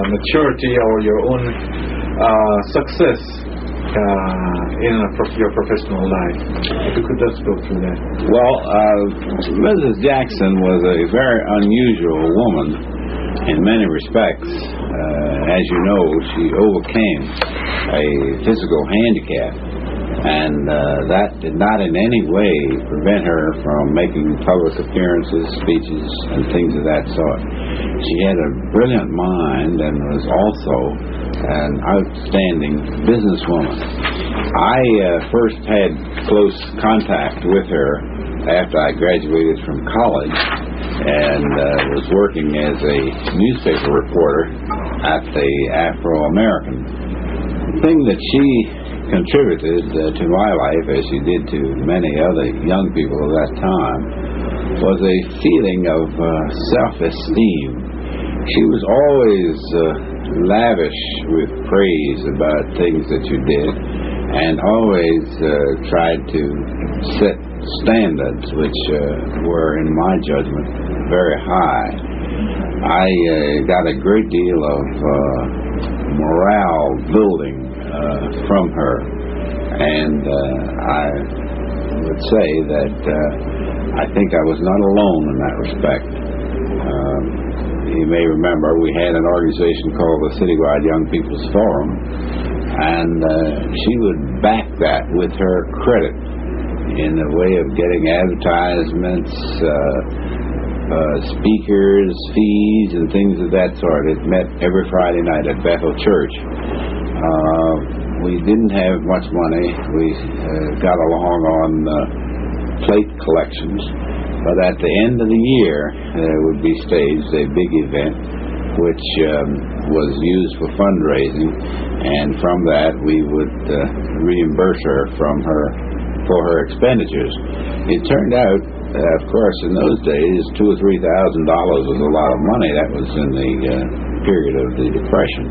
maturity or your own success in your professional life? If you could just go through that. Well, Mrs. Jackson was a very unusual woman in many respects. As you know, she overcame a physical handicap, and that did not in any way prevent her from making public appearances, speeches, and things of that sort. She had a brilliant mind and was also an outstanding businesswoman. I first had close contact with her after I graduated from college and was working as a newspaper reporter at the Afro-American. The thing that she contributed to my life, as she did to many other young people of that time, was a feeling of self-esteem. She was always lavish with praise about things that you did, and always tried to set standards which were, in my judgment, very high. I got a great deal of morale building from her, and I would say that I think I was not alone in that respect. You may remember we had an organization called the Citywide Young People's Forum, and she would back that with her credit in the way of getting advertisements, speakers, fees, and things of that sort. It met every Friday night at Bethel Church. We didn't have much money. We got along on plate collections, but at the end of the year there would be staged a big event which was used for fundraising, and from that we would reimburse her for her expenditures. It turned out, of course, in those days, $2,000 or $3,000 was a lot of money. That was in the period of the Depression,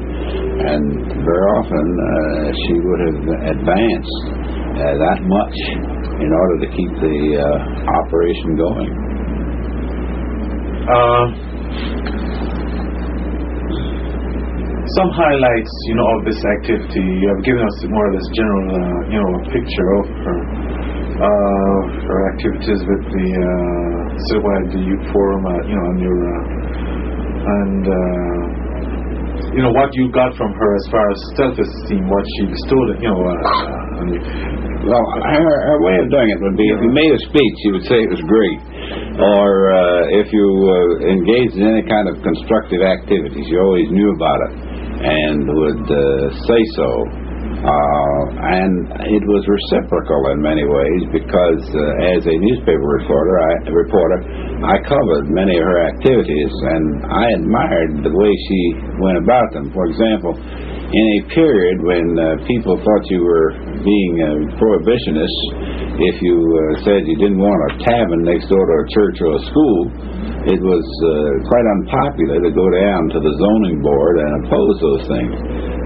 and very often she would have advanced that much in order to keep the operation going. Some highlights, of this activity. You have given us more or less general, picture of her activities with the Citywide Youth Forum, and what you got from her as far as self-esteem, what she bestowed, on you. Well, her way of doing it would be, if you made a speech, she would say it was great. Or if you engaged in any kind of constructive activities, you always knew about it and would say so. And it was reciprocal in many ways, because as a newspaper reporter, I covered many of her activities, and I admired the way she went about them. For example, in a period when people thought you were being prohibitionists, if you said you didn't want a tavern next door to a church or a school, it was quite unpopular to go down to the zoning board and oppose those things.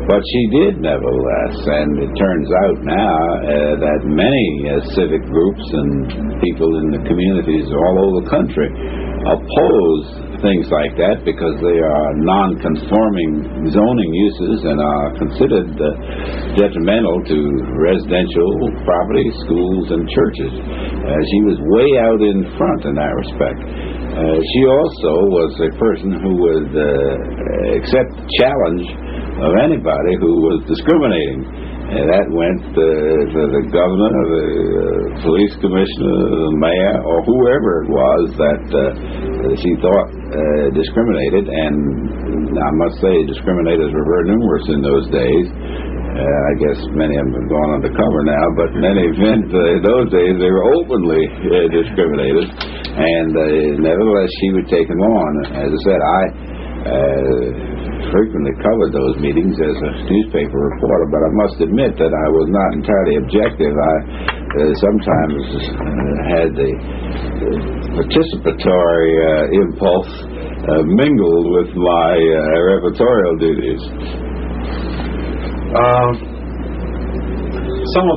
But she did, nevertheless, and it turns out now that many civic groups and people in the communities all over the country oppose things like that because they are non-conforming zoning uses and are considered detrimental to residential property, schools, and churches. She was way out in front in that respect. She also was a person who would accept the challenge of anybody who was discriminating. That went to the governor, the police commissioner, the mayor, or whoever it was that she thought discriminated. And I must say, discriminators were very numerous in those days. I guess many of them have gone undercover now, but in any event, in those days they were openly discriminated, and nevertheless she would take them on. As I said, I frequently covered those meetings as a newspaper reporter, but I must admit that I was not entirely objective. I sometimes had the participatory impulse mingled with my reportorial duties. Some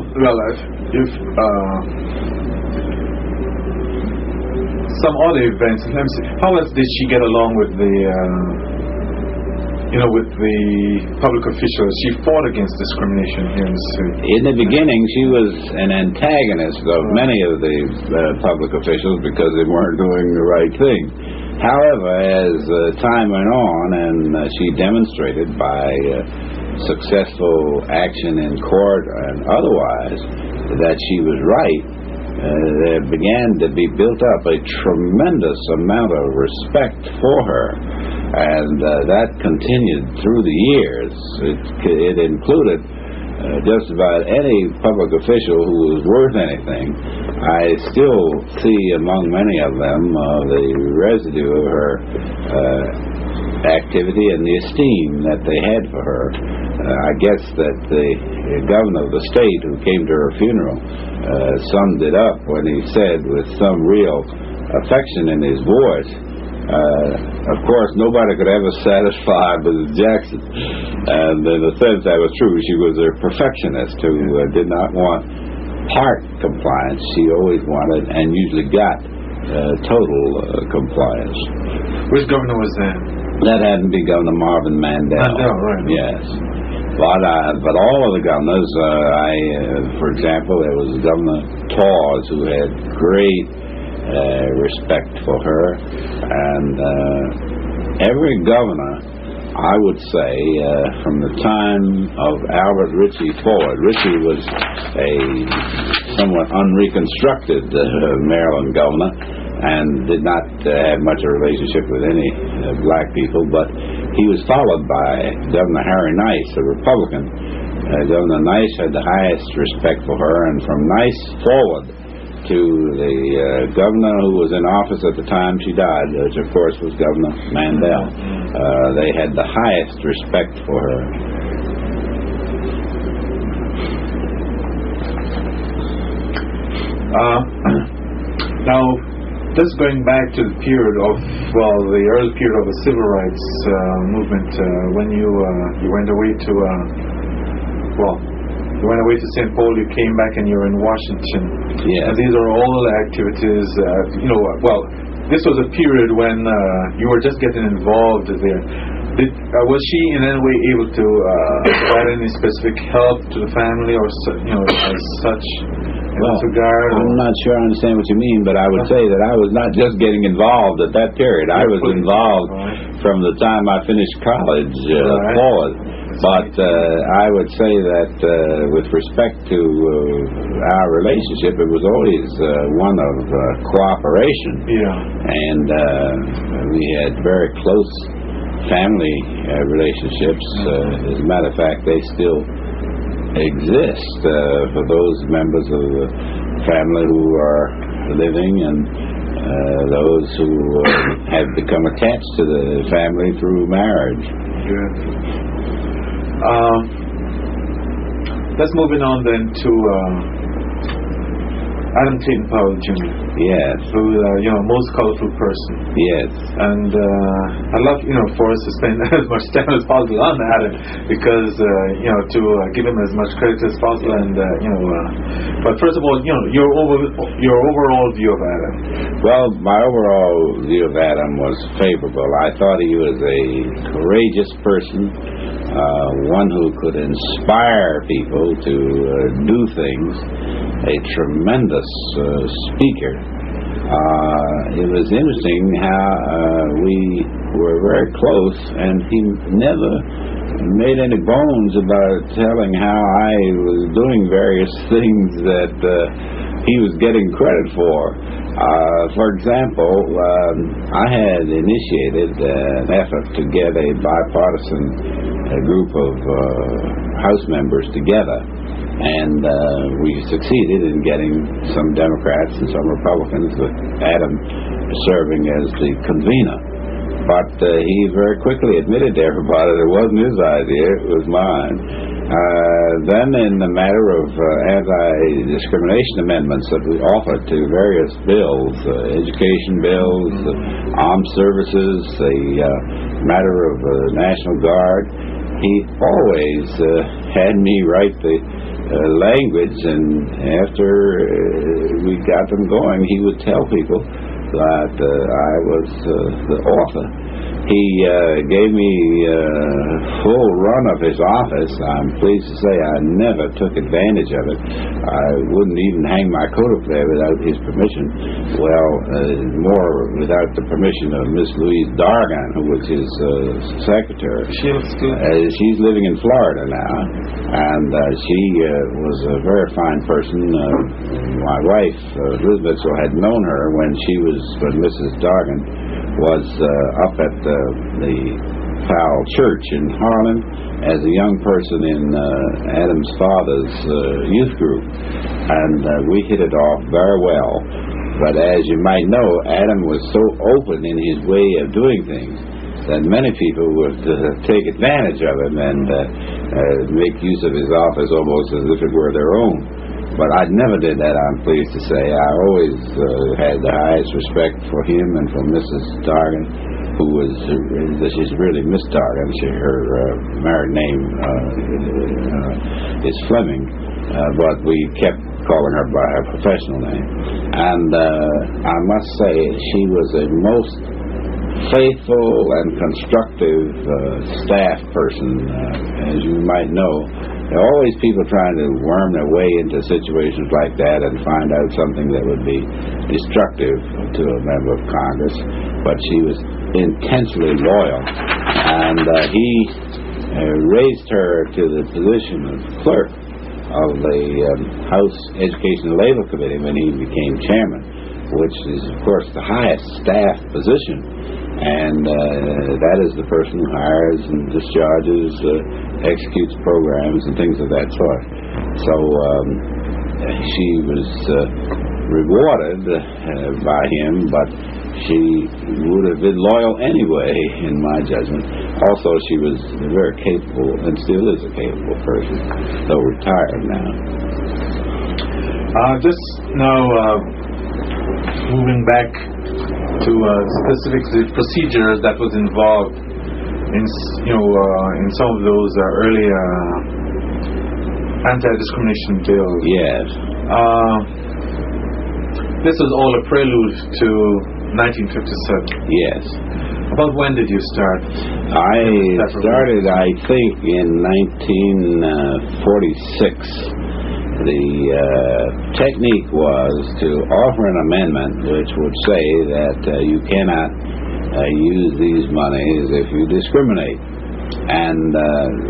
other events. Let me see. How else did she get along with the with the public officials, she fought against discrimination here in the city. In the beginning, she was an antagonist of many of the public officials because they weren't doing the right thing. However, as time went on and she demonstrated by successful action in court and otherwise that she was right, there began to be built up a tremendous amount of respect for her, and that continued through the years. It included just about any public official who was worth anything. I still see among many of them the residue of her activity and the esteem that they had for her. I guess that the governor of the state who came to her funeral summed it up when he said with some real affection in his voice, of course nobody could ever satisfy Mrs. Jackson, and in a sense that was true. She was a perfectionist who did not want part compliance. She always wanted and usually got total compliance. Which governor was that? That hadn't been Governor Marvin Mandel. Mandel, right. Yes. But all of the governors, for example, there was Governor Tawes who had great respect for her, and every governor, I would say, from the time of Albert Ritchie forward. Ritchie was a somewhat unreconstructed Maryland governor and did not have much of a relationship with any black people, but he was followed by Governor Harry Nice, a Republican. Governor Nice had the highest respect for her, and from Nice forward to the governor who was in office at the time she died, which of course was Governor Mandel. They had the highest respect for her. Now, just going back to the period of, the early period of the civil rights movement, when you went away to, you went away to St. Paul, you came back and you were in Washington. Yeah. And these are all activities, this was a period when you were just getting involved there. Was she in any way able to provide any specific help to the family or, as such? I'm not sure I understand what you mean, but I would say that I was not just getting involved at that period. I was involved from the time I finished college forward. But I would say that with respect to our relationship, it was always one of cooperation. Yeah. And we had very close family relationships. As a matter of fact, they still exist for those members of the family who are living and those who have become attached to the family through marriage. Good. Let's move on then to Adam Clayton Powell Jr. Yes. Who, most colorful person. Yes. And I'd love, for us to spend as much time as possible on Adam, because, to give him as much credit as possible. And, but first of all, your overall view of Adam. Well, my overall view of Adam was favorable. I thought he was a courageous person, one who could inspire people to do things, a tremendous speaker. It was interesting how we were very close, and he never made any bones about telling how I was doing various things that he was getting credit for. For example, I had initiated an effort to get a bipartisan group of House members together, and we succeeded in getting some Democrats and some Republicans, with Adam serving as the convener. But he very quickly admitted to everybody it wasn't his idea, it was mine. Then in the matter of anti-discrimination amendments that we offered to various bills, education bills, armed services, the matter of National Guard, he always had me write the language, and after we got them going, he would tell people that I was the author. He gave me full run of his office. I'm pleased to say I never took advantage of it. I wouldn't even hang my coat up there without his permission. Well, more without the permission of Miss Louise Dargan, who was his secretary. She looks good. She's living in Florida now, and she was a very fine person. My wife, Elizabeth, had known her when Mrs. Dargan was up at the Powell Church in Harlem as a young person in Adam's father's youth group, and we hit it off very well. But as you might know, Adam was so open in his way of doing things that many people would take advantage of him and make use of his office almost as if it were their own. But I never did that, I'm pleased to say. I always had the highest respect for him and for Mrs. Dargan, who was, she's really Miss Dargan. Her married name is Fleming, but we kept calling her by her professional name. And I must say she was a most faithful and constructive staff person. As you might know, there are always people trying to worm their way into situations like that and find out something that would be destructive to a member of Congress. But she was intensely loyal, and he raised her to the position of clerk of the House Education and Labor Committee when he became chairman, which is, of course, the highest staff position. And that is the person who hires and discharges, executes programs and things of that sort. So she was rewarded by him, but she would have been loyal anyway, in my judgment. Also, she was very capable and still is a capable person, though retired now. Just now, moving back to specific procedures that was involved in in some of those early anti-discrimination bills. Yes. This was all a prelude to 1957. Yes. About when did you start? I started, I think, in 1946. The technique was to offer an amendment which would say that you cannot use these monies if you discriminate. And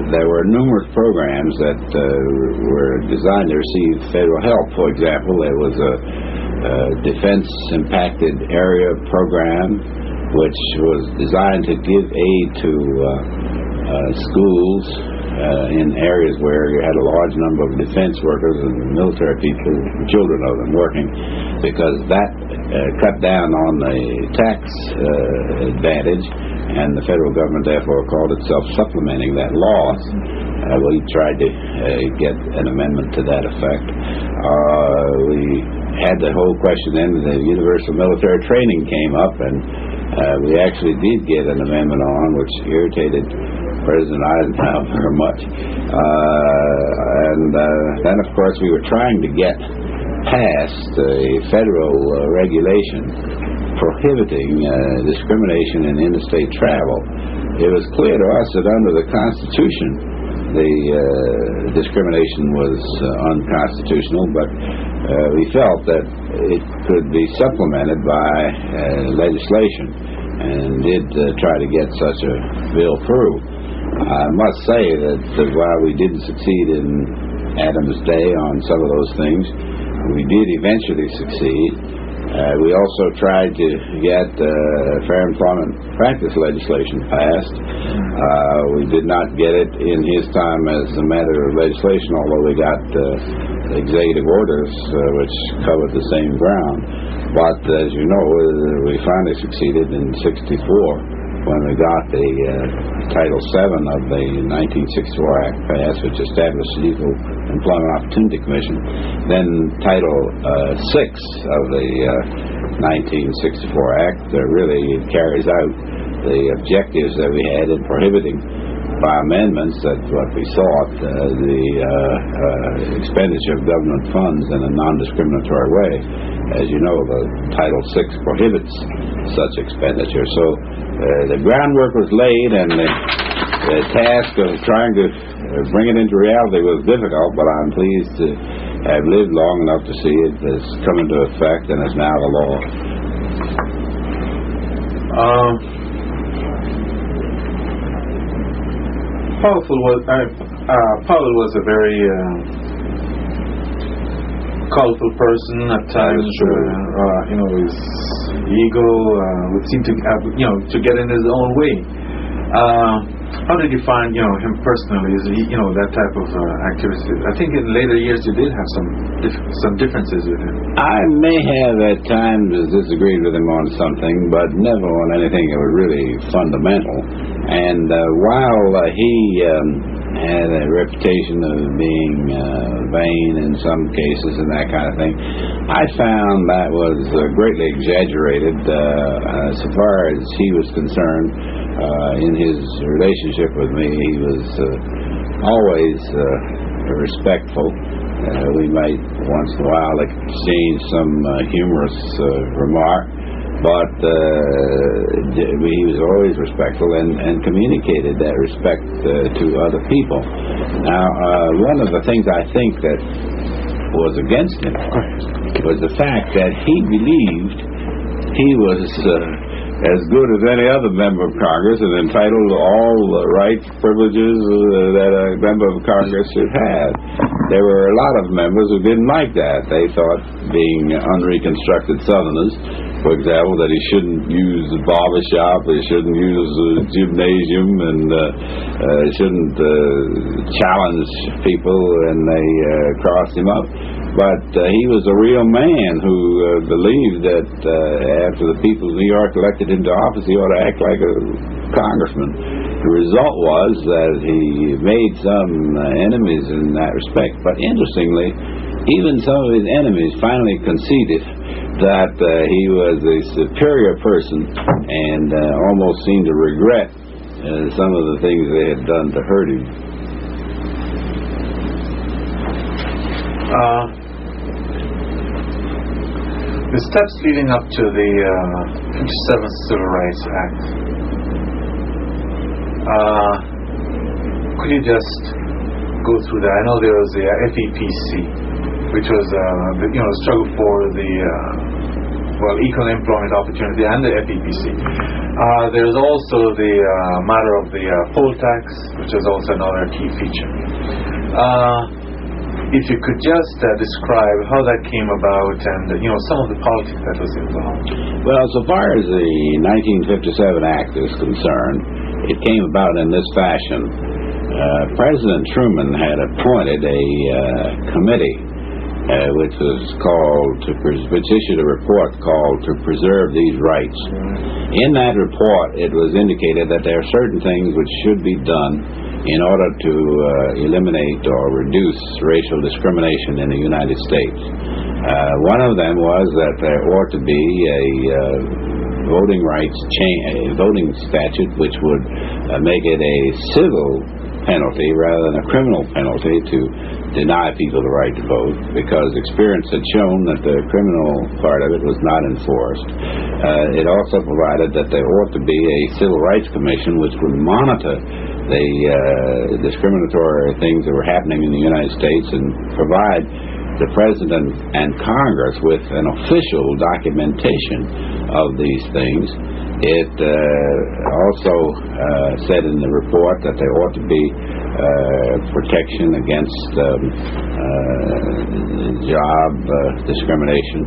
there were numerous programs that were designed to receive federal help. For example, there was a Defense Impacted Area program which was designed to give aid to schools in areas where you had a large number of defense workers and military people, children of them, working, because that cut down on the tax advantage, and the federal government therefore called itself supplementing that loss. We tried to get an amendment to that effect. We had the whole question then, the universal military training came up, and we actually did get an amendment on, which irritated President Eisenhower very much. And then, of course, we were trying to get past a federal regulation prohibiting discrimination in interstate travel. It was clear to us that under the Constitution, the discrimination was unconstitutional, but we felt that it could be supplemented by legislation, and did try to get such a bill through. I must say that while we didn't succeed in Adams' day on some of those things, we did eventually succeed. We also tried to get fair employment practice legislation passed. We did not get it in his time as a matter of legislation, although we got executive orders which covered the same ground. But as you know, we finally succeeded in '64 when we got the Title VII of the 1964 Act passed, which established the Equal Employment Opportunity Commission. Then Title VI of the 1964 Act really carries out the objectives that we had in prohibiting by amendments that what we sought, the expenditure of government funds in a non-discriminatory way. As you know, the Title VI prohibits such expenditure. So the groundwork was laid, and the task of trying to bring it into reality was difficult, but I'm pleased to have lived long enough to see it has come into effect and is now the law. Powell was a very colorful person at times. His ego would seem to to get in his own way. How did you find him personally? Is he that type of activity? I think in later years you did have some differences with him. I may have at times disagreed with him on something, but never on anything that was really fundamental. And while he had a reputation of being vain in some cases and that kind of thing, I found that was greatly exaggerated so far as he was concerned. In his relationship with me, he was always respectful. We might once in a while exchange some humorous remark, but he was always respectful and communicated that respect to other people. Now, one of the things I think that was against him was the fact that he believed he was as good as any other member of Congress and entitled to all the rights, privileges that a member of Congress should have. There were a lot of members who didn't like that. They thought, being unreconstructed Southerners, for example, that he shouldn't use the barber shop, he shouldn't use the gymnasium, and he shouldn't challenge people when they crossed him up. But he was a real man who believed that after the people of New York elected him to office, he ought to act like a congressman. The result was that he made some enemies in that respect. But interestingly, even some of his enemies finally conceded that he was a superior person and almost seemed to regret some of the things they had done to hurt him. The steps leading up to the 57th Civil Rights Act. Could you just go through that? I know there was the FEPC, which was the struggle for the equal employment opportunity, and the FEPC. There's also the matter of the poll tax, which is also another key feature. If you could just describe how that came about and some of the politics that was involved. Well, so far as the 1957 Act is concerned, it came about in this fashion. President Truman had appointed a committee which issued a report called To Preserve These Rights. In that report, it was indicated that there are certain things which should be done in order to eliminate or reduce racial discrimination in the United States. One of them was that there ought to be a voting statute which would make it a civil penalty rather than a criminal penalty to deny people the right to vote, because experience had shown that the criminal part of it was not enforced. It also provided that there ought to be a Civil Rights Commission which would monitor the discriminatory things that were happening in the United States and provide the President and Congress with an official documentation of these things. It also said in the report that there ought to be protection against job discrimination,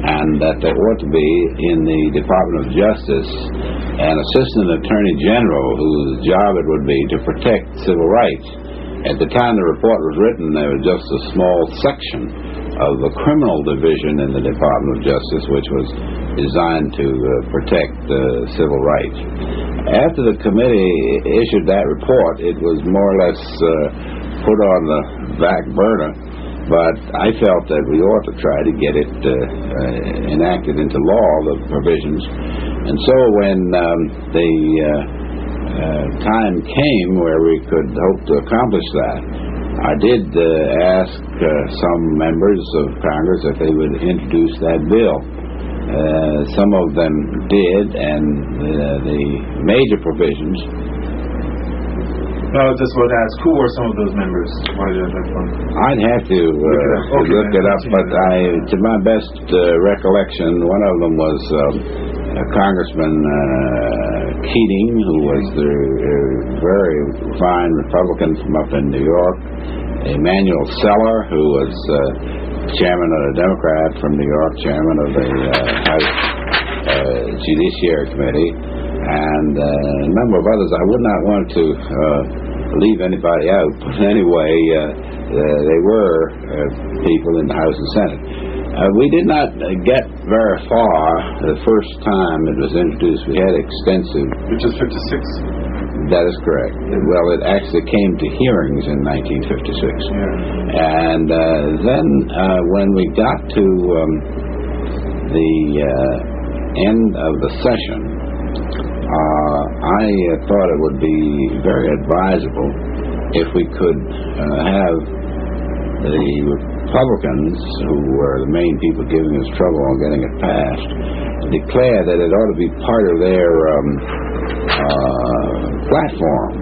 and that there ought to be in the Department of Justice an Assistant Attorney General whose job it would be to protect civil rights. At the time the report was written, there was just a small section of the criminal division in the Department of Justice which was designed to protect civil rights. After the committee issued that report, it was more or less put on the back burner, but I felt that we ought to try to get it enacted into law, the provisions. And so when the time came where we could hope to accomplish that, I did ask some members of Congress if they would introduce that bill. Some of them did, and the major provisions. No, I just want to ask, who were some of those members? Why did that one? I'd have to look it up, but to my best recollection, one of them was Congressman Keating, who was the very fine Republican from up in New York, Emanuel Seller, who was chairman of the Democrat from New York, chairman of the House Judiciary Committee, and a number of others. I would not want to leave anybody out, but anyway, they were people in the House and Senate. We did not get very far the first time it was introduced. We had extensive... Which is 56? That is correct. Well, it actually came to hearings in 1956. Yeah. And then when we got to the end of the session, I thought it would be very advisable if we could have the Republicans, who were the main people giving us trouble on getting it passed, declare that it ought to be part of their platform.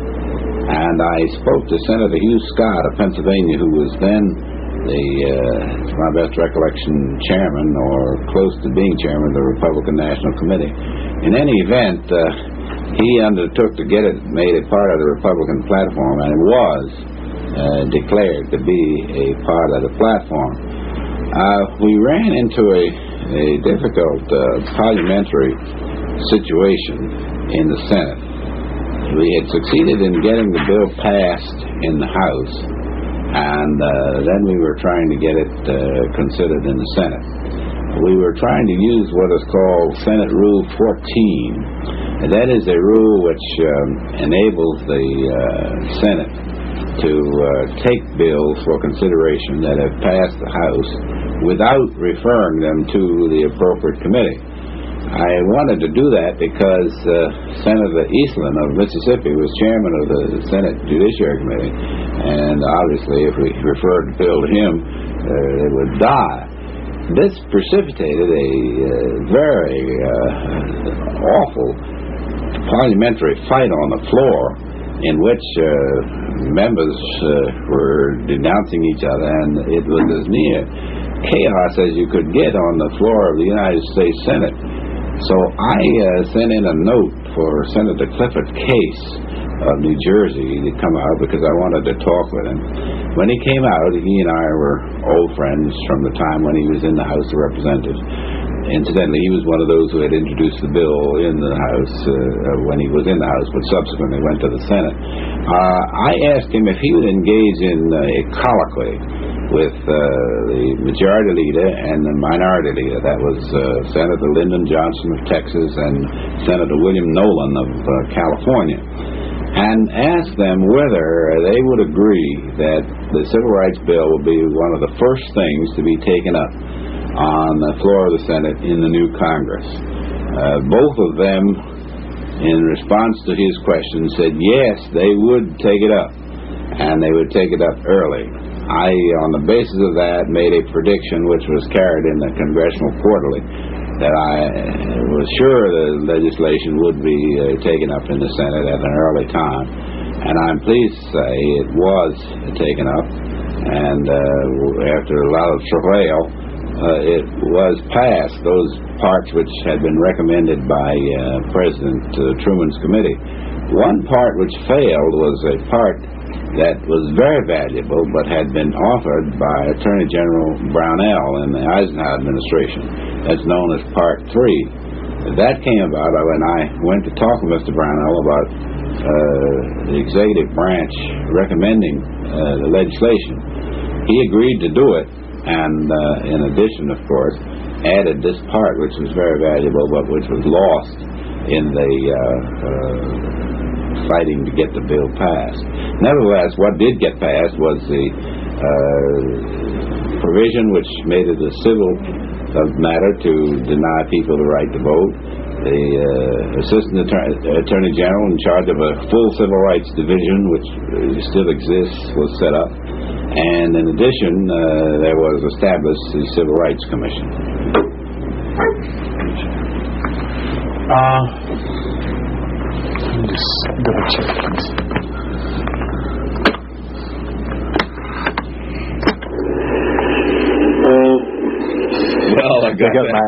And I spoke to Senator Hugh Scott of Pennsylvania, who was then the, to my best recollection, chairman or close to being chairman of the Republican National Committee. In any event, he undertook to get it made a part of the Republican platform, and it was declared to be a part of the platform. We ran into a difficult parliamentary situation in the Senate. We had succeeded in getting the bill passed in the House, and then we were trying to get it considered in the Senate. We were trying to use what is called Senate Rule 14. And that is a rule which enables the Senate to take bills for consideration that have passed the House without referring them to the appropriate committee. I wanted to do that because Senator Eastland of Mississippi was chairman of the Senate Judiciary Committee, and obviously if we referred the bill to him, it would die. This precipitated a very awful parliamentary fight on the floor, in which members were denouncing each other, and it was as near chaos as you could get on the floor of the United States Senate. So I sent in a note for Senator Clifford Case of New Jersey to come out because I wanted to talk with him. When he came out, he and I were old friends from the time when he was in the House of Representatives. Incidentally, he was one of those who had introduced the bill in the House when he was in the House, but subsequently went to the Senate. I asked him if he would engage in a colloquy with the majority leader and the minority leader. That was Senator Lyndon Johnson of Texas and Senator William Nolan of California, and asked them whether they would agree that the Civil Rights Bill would be one of the first things to be taken up on the floor of the Senate in the new Congress. Both of them, in response to his question, said yes, they would take it up, and they would take it up early. I, on the basis of that, made a prediction which was carried in the Congressional Quarterly that I was sure the legislation would be taken up in the Senate at an early time. And I'm pleased to say it was taken up, and after a lot of travail, it was passed, those parts which had been recommended by President Truman's committee. One part which failed was a part that was very valuable but had been offered by Attorney General Brownell in the Eisenhower administration. That's known as Part 3. That came about when I went to talk with Mr. Brownell about the executive branch recommending the legislation. He agreed to do it, and in addition, of course, added this part which was very valuable but which was lost in the fighting to get the bill passed. Nevertheless, what did get passed was the provision which made it a civil matter to deny people the right to vote. The Assistant Attorney General in charge of a full civil rights division, which still exists, was set up. And in addition, there was established the Civil Rights Commission. Let me just double check, please. Well, I got my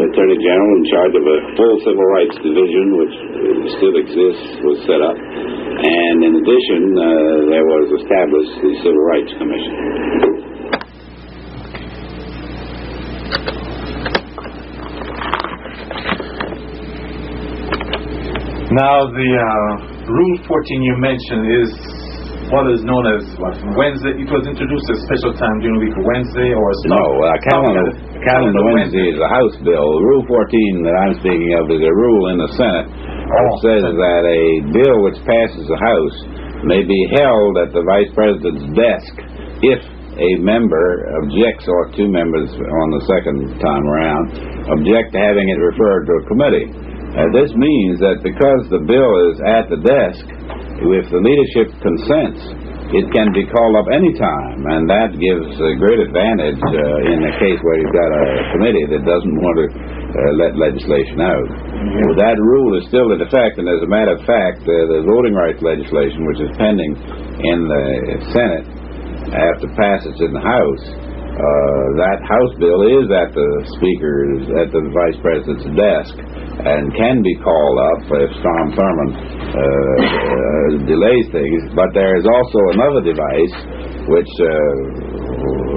Attorney General in charge of a full civil rights division, which still exists, was set up. And in addition, there was established the Civil Rights Commission. Now, the Rule 14 you mentioned is what is known as what, Wednesday. It was introduced at a special time during the week, Wednesday, or calendar Wednesday is a House bill. Rule 14 that I'm speaking of is a rule in the Senate that says that a bill which passes the House may be held at the Vice President's desk if a member objects, or two members on the second time around object to having it referred to a committee. This means that because the bill is at the desk, if the leadership consents, it can be called up any time, and that gives a great advantage in a case where you've got a committee that doesn't want to let legislation out. Well, that rule is still in effect, and as a matter of fact, the voting rights legislation, which is pending in the Senate after passage in the House, that House bill is at the Vice President's desk and can be called up if Strom Thurmond delays things. But there is also another device which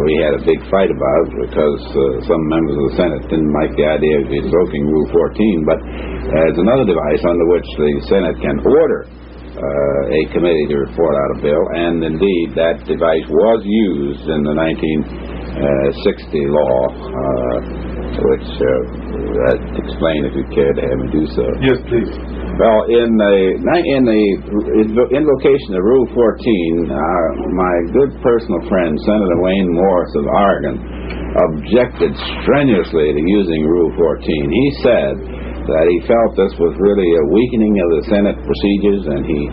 we had a big fight about because some members of the Senate didn't like the idea of invoking Rule 14, but there's another device under which the Senate can order a committee to report out a bill, and indeed that device was used in the 1960 law, which explain if you care to have me do so. Yes, please. Well, in the invocation of Rule 14, my good personal friend, Senator Wayne Morris of Oregon, objected strenuously to using Rule 14. He said that he felt this was really a weakening of the Senate procedures, and he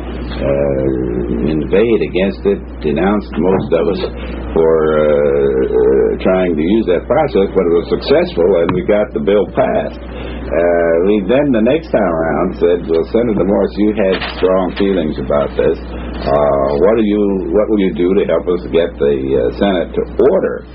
inveighed against it, denounced most of us for trying to use that process, but it was successful, and we got the bill passed. We then, the next time around, said, well, Senator Morris, you had strong feelings about this. What will you do to help us get the Senate to order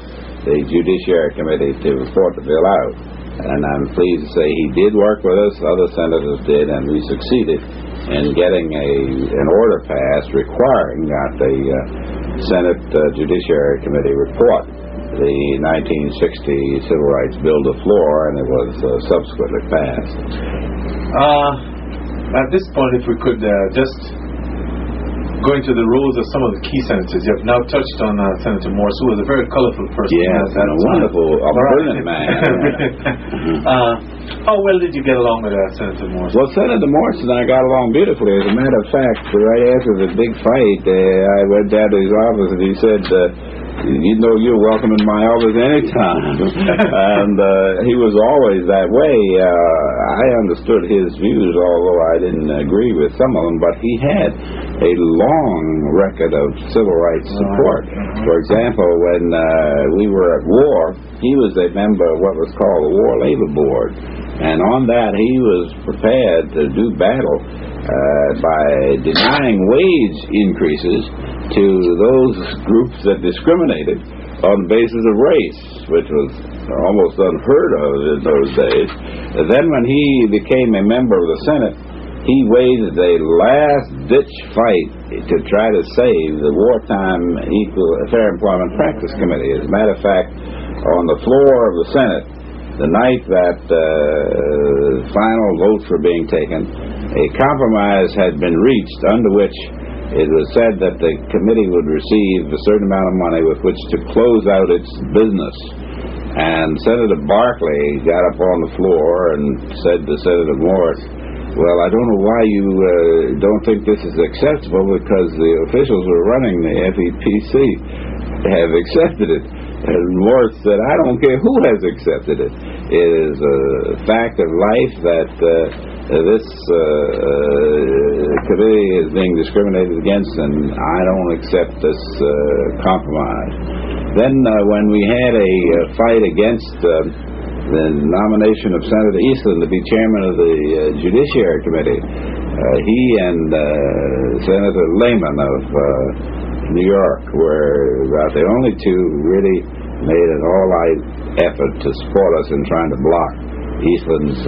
the Judiciary Committee to report the bill out? And I'm pleased to say he did work with us, other senators did, and we succeeded in getting an order passed requiring that the Senate Judiciary Committee report the 1960 Civil Rights Bill to the floor, and it was subsequently passed. At this point, if we could just go into the roles of some of the key senators. You have now touched on Senator Morris, who was a very colorful person. Yes, and a wonderful, brilliant man. How well did you get along with Senator Morris? Well, Senator Morris and I got along beautifully. As a matter of fact, right after the big fight, I went down to his office and he said, you know, you're welcome in my office anytime. And he was always that way. I understood his views, although I didn't agree with some of them, but he had a long record of civil rights support. For example, when we were at war, he was a member of what was called the War Labor Board, and on that he was prepared to do battle by denying wage increases to those groups that discriminated on the basis of race, which was almost unheard of in those days. And then when he became a member of the Senate, he waged a last-ditch fight to try to save the Wartime Fair Employment Practice Committee. As a matter of fact, on the floor of the Senate, the night that final votes were being taken, a compromise had been reached under which it was said that the committee would receive a certain amount of money with which to close out its business. And Senator Barkley got up on the floor and said to Senator Morris, well, I don't know why you don't think this is acceptable, because the officials who are running the FEPC have accepted it. And Morris said, I don't care who has accepted it. It is a fact of life that this committee is being discriminated against, and I don't accept this compromise. Then when we had a fight against the nomination of Senator Eastland to be chairman of the Judiciary Committee. He and Senator Lehman of New York were about the only two who really made an all-out effort to support us in trying to block Eastland's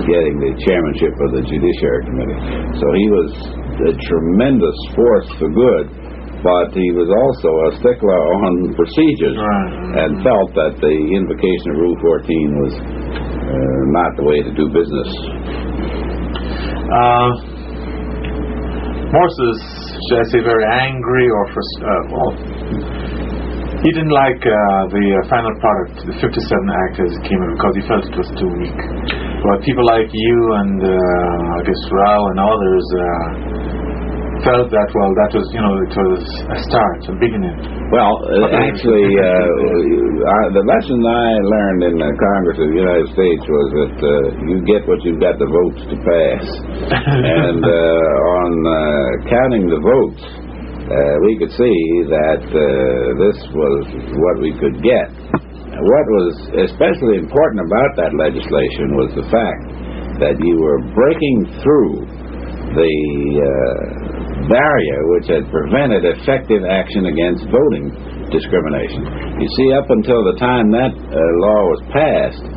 getting the chairmanship of the Judiciary Committee. So he was a tremendous force for good, but he was also a stickler on procedures and felt that the invocation of Rule 14 was not the way to do business. Morse is, should I say, very angry or he didn't like the final product, the 57 Act as it came in, because he felt it was too weak. But people like you and I guess Rao and others felt that, well, that was, it was a start, a beginning. Well, actually, the lesson I learned in the Congress of the United States was that you get what you've got the votes to pass. And on counting the votes, we could see that this was what we could get. What was especially important about that legislation was the fact that you were breaking through the barrier which had prevented effective action against voting discrimination. You see, up until the time that law was passed,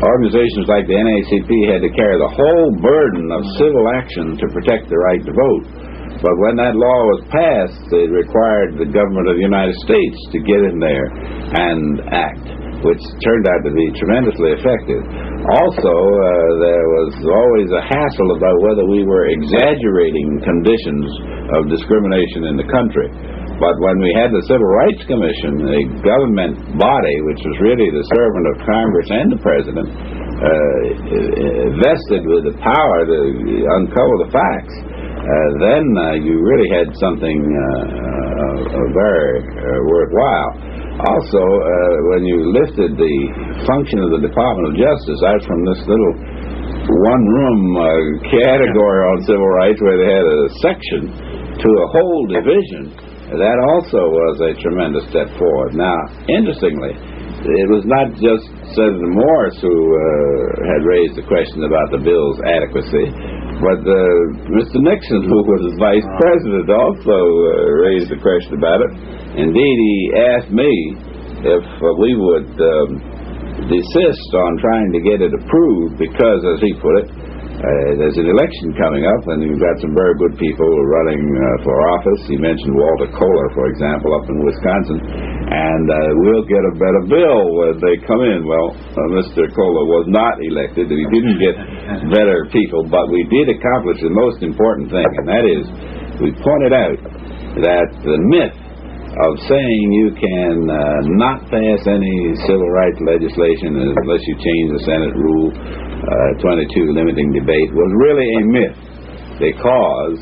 organizations like the NAACP had to carry the whole burden of civil action to protect the right to vote. But when that law was passed, it required the government of the United States to get in there and act, which turned out to be tremendously effective. Also, there was always a hassle about whether we were exaggerating conditions of discrimination in the country. But when we had the Civil Rights Commission, a government body which was really the servant of Congress and the President, vested with the power to uncover the facts, then you really had something very worthwhile. Also, when you lifted the function of the Department of Justice out from this little one-room category on civil rights where they had a section to a whole division, that also was a tremendous step forward. Now, interestingly, it was not just Senator Morse who had raised the question about the bill's adequacy, but Mr. Nixon, who was Vice President, also raised the question about it. Indeed, he asked me if we would desist on trying to get it approved because, as he put it, there's an election coming up and you've got some very good people running for office. He mentioned Walter Kohler, for example, up in Wisconsin, and we'll get a better bill when they come in. Well, Mr. Kohler was not elected, and he didn't get better people, but we did accomplish the most important thing, and that is we pointed out that the myth of saying you can not pass any civil rights legislation unless you change the Senate Rule 22 limiting debate was really a myth, because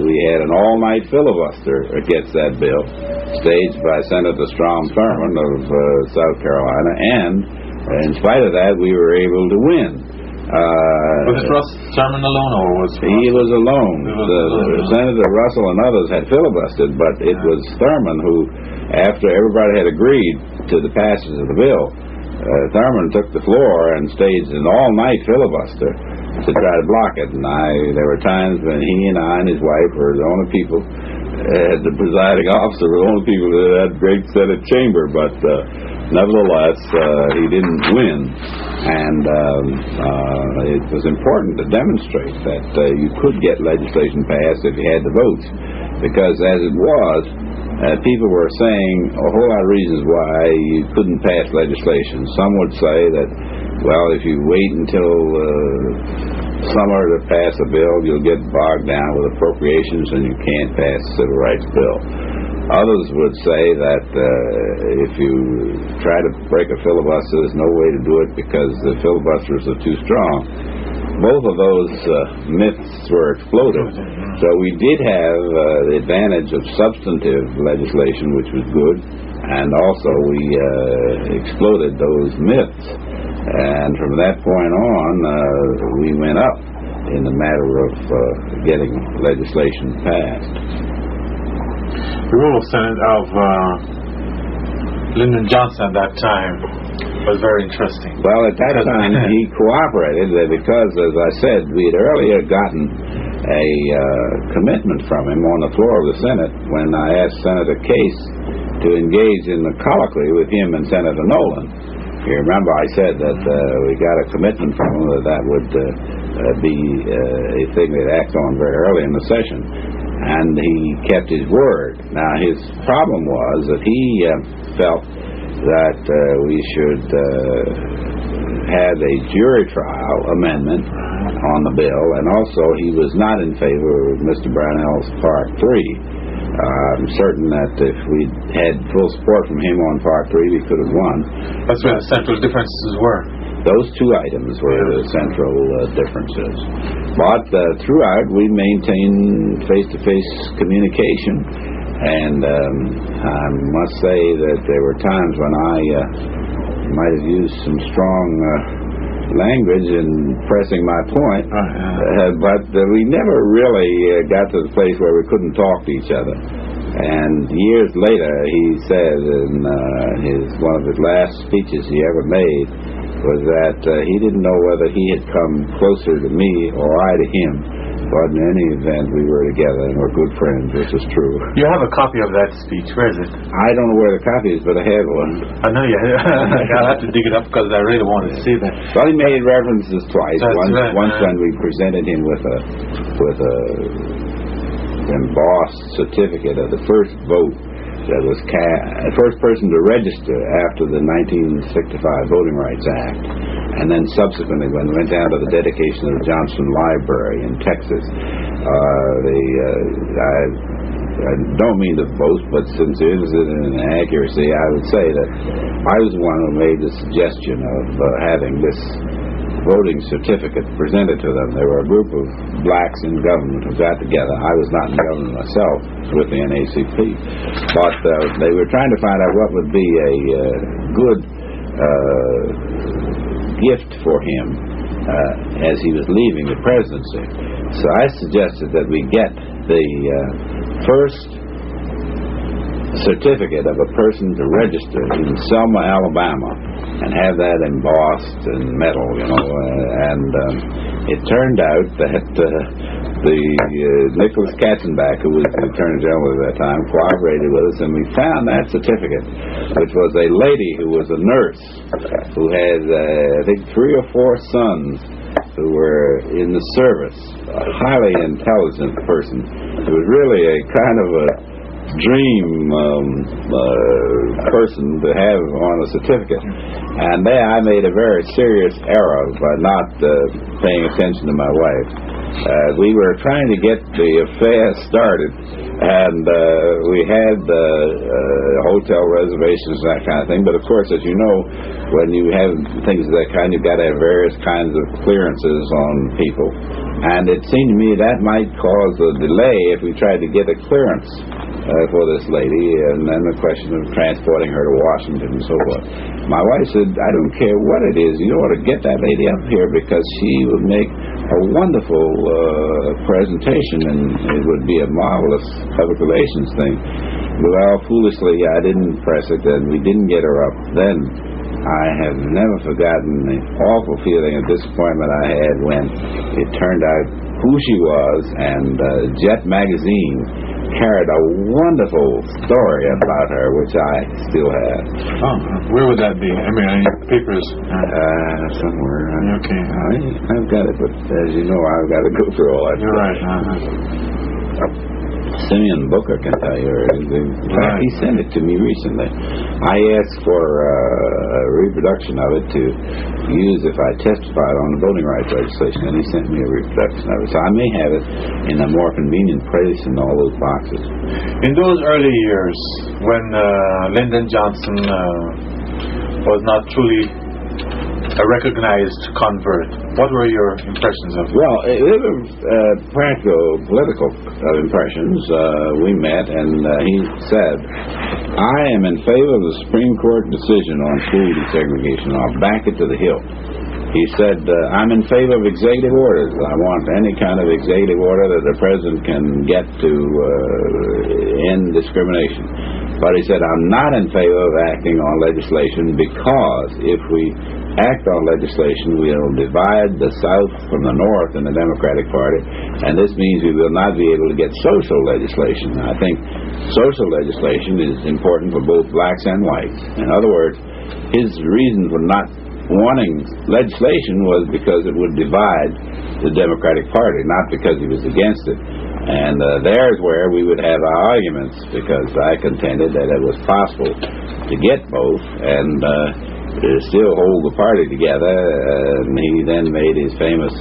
we had an all-night filibuster against that bill, staged by Senator Strom Thurmond of South Carolina, and in spite of that, we were able to win. Was it Thurmond alone, or was he was alone? Senator Russell and others had filibustered, but it was Thurmond who, after everybody had agreed to the passage of the bill, Thurmond took the floor and staged an all-night filibuster to try to block it. And there were times when he and I and his wife were the only people, as the presiding officer, were the only people in that great Senate chamber. But nevertheless, he didn't win. And it was important to demonstrate that you could get legislation passed if you had the votes, because as it was, people were saying a whole lot of reasons why you couldn't pass legislation. Some would say that, well, if you wait until summer to pass a bill, you'll get bogged down with appropriations and you can't pass the civil rights bill. Others would say that if you try to break a filibuster, there's no way to do it because the filibusters are too strong. Both of those myths were exploded. So we did have the advantage of substantive legislation, which was good, and also we exploded those myths. And from that point on, we went up in the matter of getting legislation passed. The rule of Lyndon Johnson at that time was very interesting. Well, at that time, he cooperated because, as I said, we had earlier gotten a commitment from him on the floor of the Senate when I asked Senator Case to engage in the colloquy with him and Senator Nolan. You remember I said that we got a commitment from him that would be a thing they'd act on very early in the session. And he kept his word. Now, his problem was that he felt that we should have a jury trial amendment on the bill, and also he was not in favor of Mr. Brownell's Part 3. I'm certain that if we had full support from him on Part 3, we could have won. That's where the central differences were. Those two items were the central differences. But throughout, we maintained face-to-face communication, and I must say that there were times when I might have used some strong language in pressing my point, but we never really got to the place where we couldn't talk to each other. And years later, he said in one of his last speeches he ever made was that he didn't know whether he had come closer to me or I to him. But in any event, we were together and were good friends, which is true. You have a copy of that speech. Where is it? I don't know where the copy is, but I have one. I know you have. I'll have to dig it up because I really want to see that. Well, he made references twice. That's Once when we presented him with a embossed certificate of the first vote that was first person to register after the 1965 Voting Rights Act, and then subsequently when we went down to the dedication of the Johnson Library in Texas, I don't mean to boast, but since it is an accuracy, I would say that I was the one who made the suggestion of having this voting certificate presented to them. There were a group of blacks in government who got together. I was not in government myself, with the NACP, but they were trying to find out what would be a good gift for him as he was leaving the presidency. So I suggested that we get the first certificate of a person to register in Selma, Alabama, and have that embossed in metal, and it turned out that the Nicholas Katzenbach, who was the Attorney General at that time, cooperated with us, and we found that certificate, which was a lady who was a nurse who had, I think, 3 or 4 sons who were in the service, a highly intelligent person. It was really a kind of a dream person to have on a certificate. And there I made a very serious error by not paying attention to my wife. We were trying to get the affair started, and we had hotel reservations and that kind of thing. But of course, as you know, when you have things of that kind, you've got to have various kinds of clearances on people. And it seemed to me that might cause a delay if we tried to get a clearance for this lady, and then the question of transporting her to Washington and so forth. My wife said, I don't care what it is, you ought to get that lady up here because she would make a wonderful presentation and it would be a marvelous public relations thing. Well, foolishly, I didn't press it, and we didn't get her up. Then I have never forgotten the awful feeling of disappointment I had when it turned out who she was, and Jet Magazine carried a wonderful story about her, which I still have. Oh, where would that be? I mean, in your papers? Somewhere. Okay. I've got it, but as you know, I've got to go through all that. You're right. Simeon Booker can tell you. He sent it to me recently. I asked for a reproduction of it to use if I testified on the voting rights legislation, and he sent me a reproduction of it. So I may have it in a more convenient place in all those boxes. In those early years, when Lyndon Johnson was not truly a recognized convert, what were your impressions of it? Well, it was practical, political impressions. We met, and he said, I am in favor of the Supreme Court decision on school desegregation. I'll back it to the hilt. He said, I'm in favor of executive orders. I want any kind of executive order that the president can get to end discrimination. But he said, I'm not in favor of acting on legislation because if we act on legislation, we'll divide the South from the North in the Democratic Party, and this means we will not be able to get social legislation. I think social legislation is important for both blacks and whites. In other words, his reason for not wanting legislation was because it would divide the Democratic Party, not because he was against it. And there's where we would have our arguments, because I contended that it was possible to get both and still hold the party together. And he then made his famous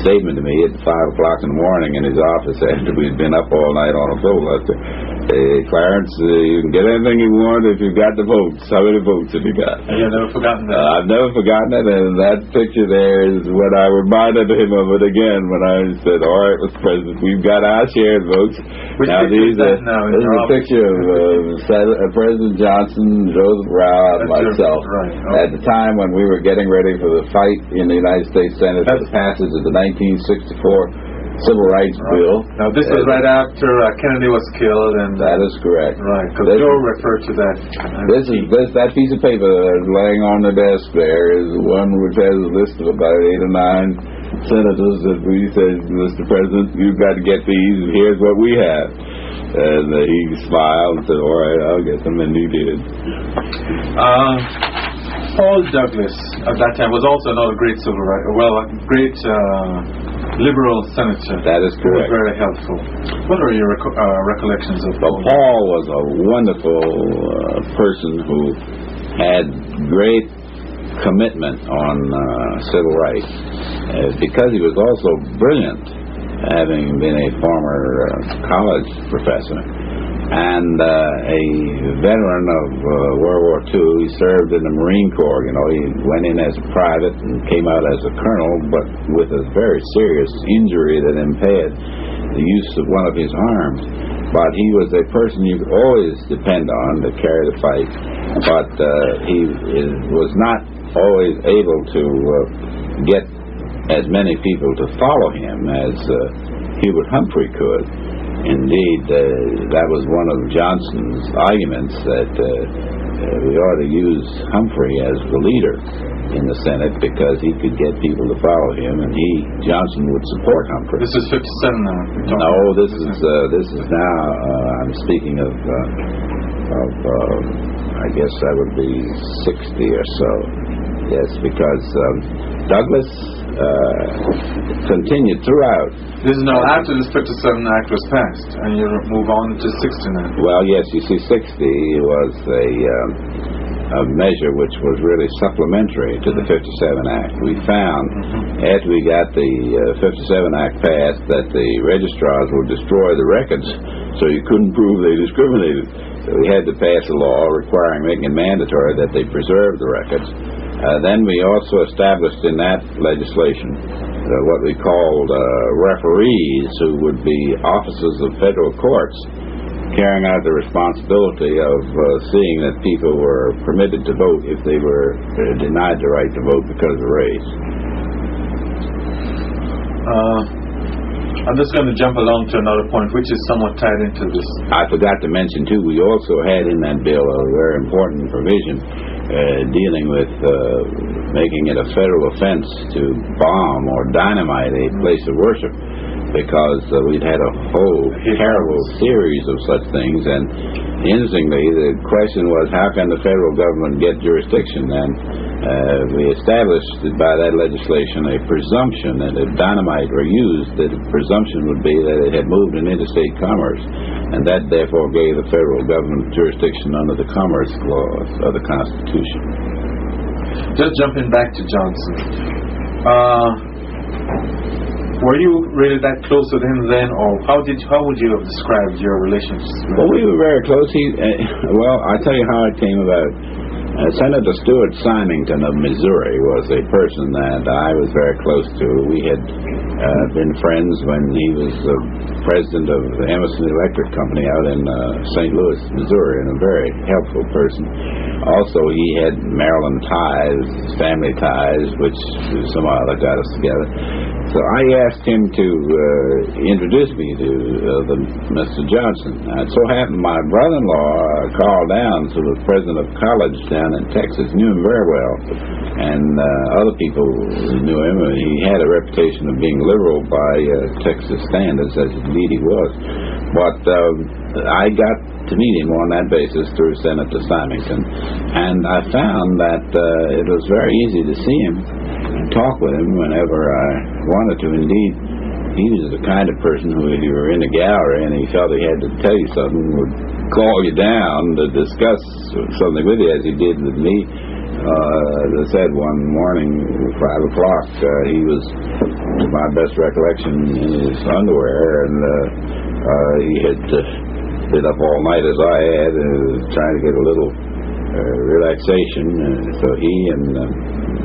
statement to me at 5 o'clock in the morning in his office after we'd been up all night on a filibuster. Hey, Clarence, you can get anything you want if you've got the votes. How many votes have you got? You've never forgotten that. I've never forgotten it, and that picture there is what I reminded him of it again when I said, all right, Mr. President, we've got our share of votes. Which now, these are, now this is a picture of President Johnson, Joseph Rao, and myself. Right. Okay. At the time when we were getting ready for the fight in the United States Senate for the passage of the 1964 Civil Rights Bill. Now this was right after Kennedy was killed, and that is correct. Right, because Joe referred to that. That piece of paper that's laying on the desk there is one which has a list of about 8 or 9 senators that we said, Mr. President, you've got to get these, and here's what we have. And he smiled and said, all right, I'll get them, and he did. Paul Douglas at that time was also another great civil rights, great liberal senator. That is correct. He was very helpful. What are your recollections of Paul? Paul was a wonderful person who had great commitment on civil rights because he was also brilliant, having been a former college professor and a veteran of World War II. He served in the Marine Corps. You know, he went in as a private and came out as a colonel, but with a very serious injury that impaired the use of one of his arms. But he was a person you could always depend on to carry the fight. But he was not always able to get as many people to follow him as Hubert Humphrey could. Indeed, that was one of Johnson's arguments, that we ought to use Humphrey as the leader in the Senate because he could get people to follow him, and Johnson would support Humphrey. This is 57 now. No, this is now. I'm speaking of I guess that would be 60 or so. Yes, because Douglas continued throughout. This is now after this 57 Act was passed, and you move on to 69. Well, yes, you see, 60 was a measure which was really supplementary to the 57 Act. We found, after we got the 57 Act passed, that the registrars would destroy the records, so you couldn't prove they discriminated. So we had to pass a law making it mandatory that they preserve the records. Then we also established in that legislation what we called referees, who would be officers of federal courts carrying out the responsibility of seeing that people were permitted to vote if they were denied the right to vote because of race. I'm just going to jump along to another point, which is somewhat tied into this. I forgot to mention, too, we also had in that bill a very important provision dealing with making it a federal offense to bomb or dynamite a place of worship, because we'd had a whole terrible series of such things. And interestingly, the question was, how can the federal government get jurisdiction? And we established by that legislation a presumption that if dynamite were used, that the presumption would be that it had moved in interstate commerce, and that therefore gave the federal government jurisdiction under the Commerce Clause of the Constitution. Just jumping back to Johnson, were you really that close with him then, or how would you have described your relationships with him? Well, we were very close. I'll tell you how it came about. Senator Stuart Symington of Missouri was a person that I was very close to. We had been friends when he was president of the Emerson Electric Company out in St. Louis, Missouri, and a very helpful person. Also, he had Maryland ties, family ties, which somehow got us together. So I asked him to introduce me to Mr. Johnson. It so happened my brother-in-law, Carl Downs, who was president of college down in Texas, knew him very well, and other people knew him. He had a reputation of being liberal by Texas standards, as indeed he was. But I got to meet him on that basis through Senator Symington, and I found that it was very easy to see him and talk with him whenever I wanted to. Indeed, he was the kind of person who, if you were in the gallery and he felt he had to tell you something, would call you down to discuss something with you, as he did with me. As I said, one morning, 5 o'clock, he was, to my best recollection, in his underwear, and he had been up all night as I had, trying to get a little relaxation. So he and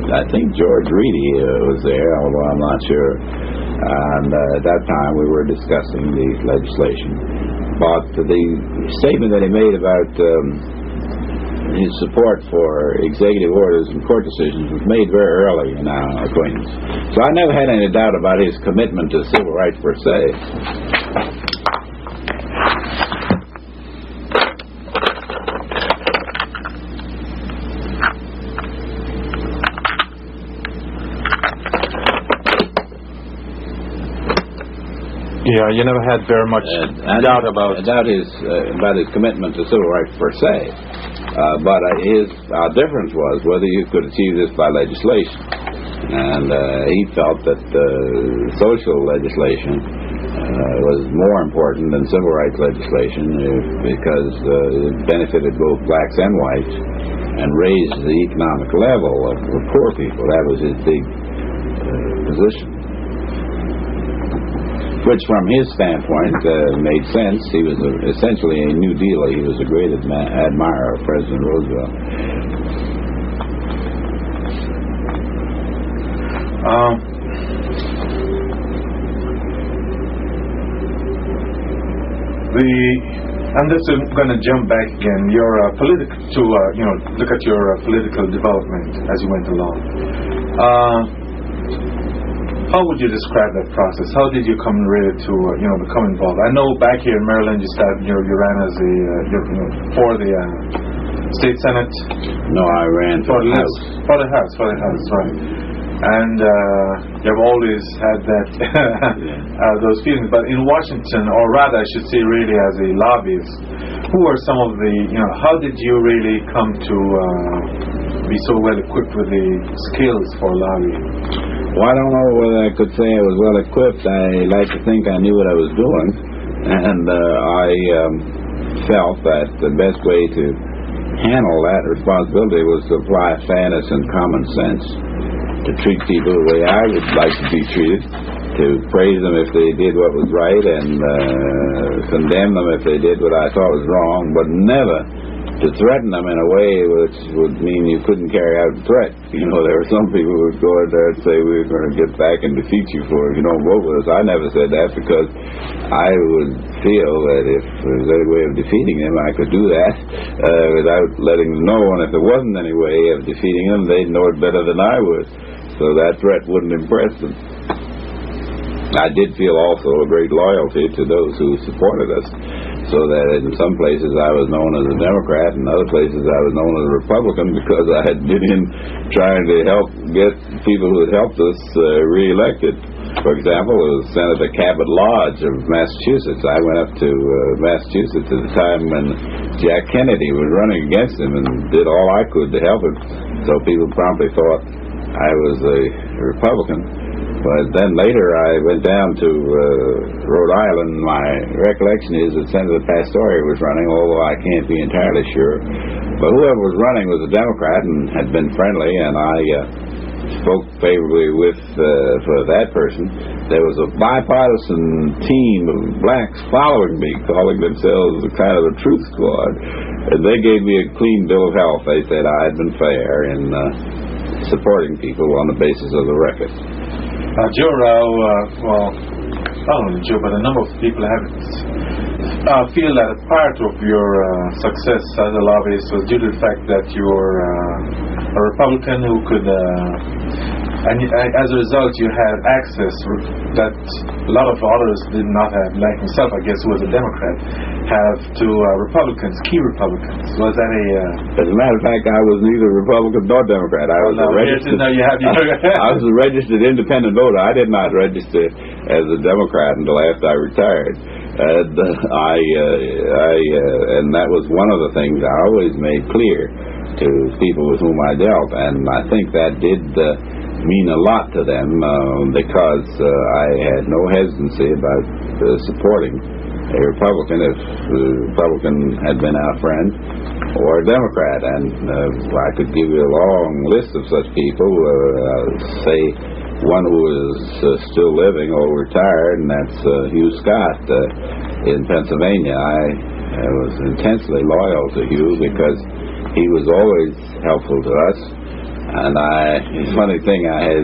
I think George Reedy was there, although I'm not sure. And at that time we were discussing the legislation. But the statement that he made about his support for executive orders and court decisions was made very early in our acquaintance. So I never had any doubt about his commitment to civil rights per se. Yeah, you never had very much doubt about his commitment to civil rights per se. But our difference was whether you could achieve this by legislation. And he felt that social legislation was more important than civil rights legislation because it benefited both blacks and whites and raised the economic level of the poor people. That was his big position. Which, from his standpoint, made sense. He was essentially a New Dealer. He was a great admirer of President Roosevelt. I'm just going to jump back again. Your look at your political development as you went along. How would you describe that process? How did you come really to become involved? I know back here in Maryland you started you ran as for the state senate. No, I ran for the House. For the House, right? And you've always had that those feelings. But in Washington, or rather, I should say, really as a lobbyist, who are some of the how did you really come to be so well equipped with the skills for lobbying? Well, I don't know whether I could say I was well equipped. I like to think I knew what I was doing, and I felt that the best way to handle that responsibility was to apply fairness and common sense, to treat people the way I would like to be treated, to praise them if they did what was right and condemn them if they did what I thought was wrong, but never to threaten them in a way which would mean you couldn't carry out a threat. There were some people who would go in there and say, we're going to get back and defeat you if you don't vote with us. I never said that because I would feel that if there was any way of defeating them, I could do that without letting them know. And if there wasn't any way of defeating them, they'd know it better than I would. So that threat wouldn't impress them. I did feel also a great loyalty to those who supported us, so that in some places I was known as a Democrat, and other places I was known as a Republican because I had been in trying to help get people who had helped us reelected. For example, it was Senator Cabot Lodge of Massachusetts. I went up to Massachusetts at the time when Jack Kennedy was running against him and did all I could to help him. So people promptly thought I was a Republican. But then later I went down to Rhode Island. My recollection is that Senator Pastore was running, although I can't be entirely sure. But whoever was running was a Democrat and had been friendly, and I spoke favorably for that person. There was a bipartisan team of blacks following me, calling themselves a kind of a truth squad. And they gave me a clean bill of health. They said I had been fair in supporting people on the basis of the record. Joe Rao, well, not only Joe, but a number of people feel that a part of your success as a lobbyist was due to the fact that you were a Republican who could And as a result, you had access that a lot of others did not have, like himself, I guess, who was a Democrat, have to Republicans, key Republicans. Was that a... As a matter of fact, I was neither Republican nor Democrat. I was a registered... I was a registered independent voter. I did not register as a Democrat until after I retired. And and that was one of the things I always made clear to people with whom I dealt, and I think that did mean a lot to them because I had no hesitancy about supporting a Republican if the Republican had been our friend, or a Democrat, and I could give you a long list of such people, say one who is still living or retired, and that's Hugh Scott in Pennsylvania. I was intensely loyal to Hugh because he was always helpful to us, and it's a funny thing, I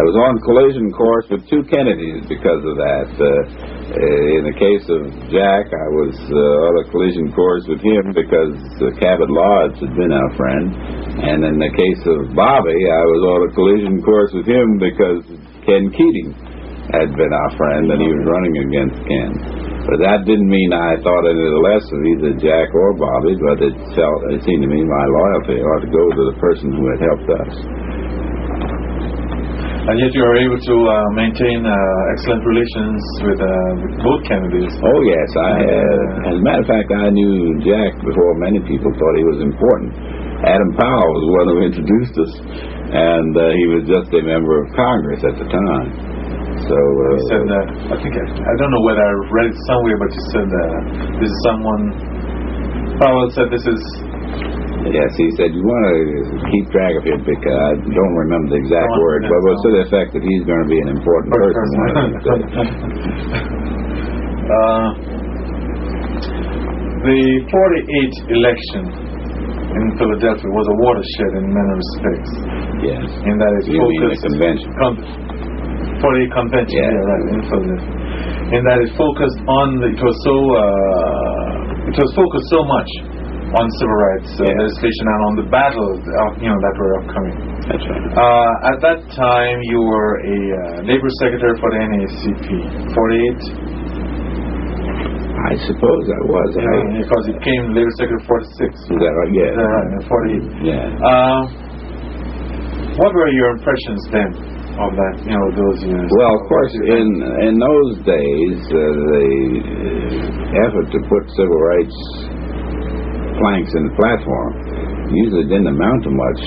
was on collision course with two Kennedys because of that. In the case of Jack, I was on a collision course with him because Cabot Lodge had been our friend, and in the case of Bobby, I was on a collision course with him because Ken Keating had been our friend, and he was running against Ken. But that didn't mean I thought any the less of either Jack or Bobby, but it seemed to me my loyalty ought to go to the person who had helped us. And yet you were able to maintain excellent relations with both Kennedys. Oh, yes. As a matter of fact, I knew Jack before many people thought he was important. Adam Powell was one who introduced us, and he was just a member of Congress at the time. So you said that, I don't know whether I read it somewhere, but you said this is someone, Powell said this is... Yes, he said, you want to keep track of him because I don't remember the exact words, but it was to the effect that he's going to be an important person. The 48 election in Philadelphia was a watershed in many respects. Yes. In that it focused... the convention. 48 convention, yeah, right, in Philadelphia. In that it focused on, it was focused so much on civil rights legislation and on the battles that were upcoming. That's right. At that time, you were a labor secretary for the NAACP. 48. I suppose I was. Because you became labor secretary 46. Is that right? Yeah. Right, 48. Yeah. What were your impressions then of that? Those years. Well, of course, in those days, the effort to put civil rights planks in the platform usually didn't amount to much,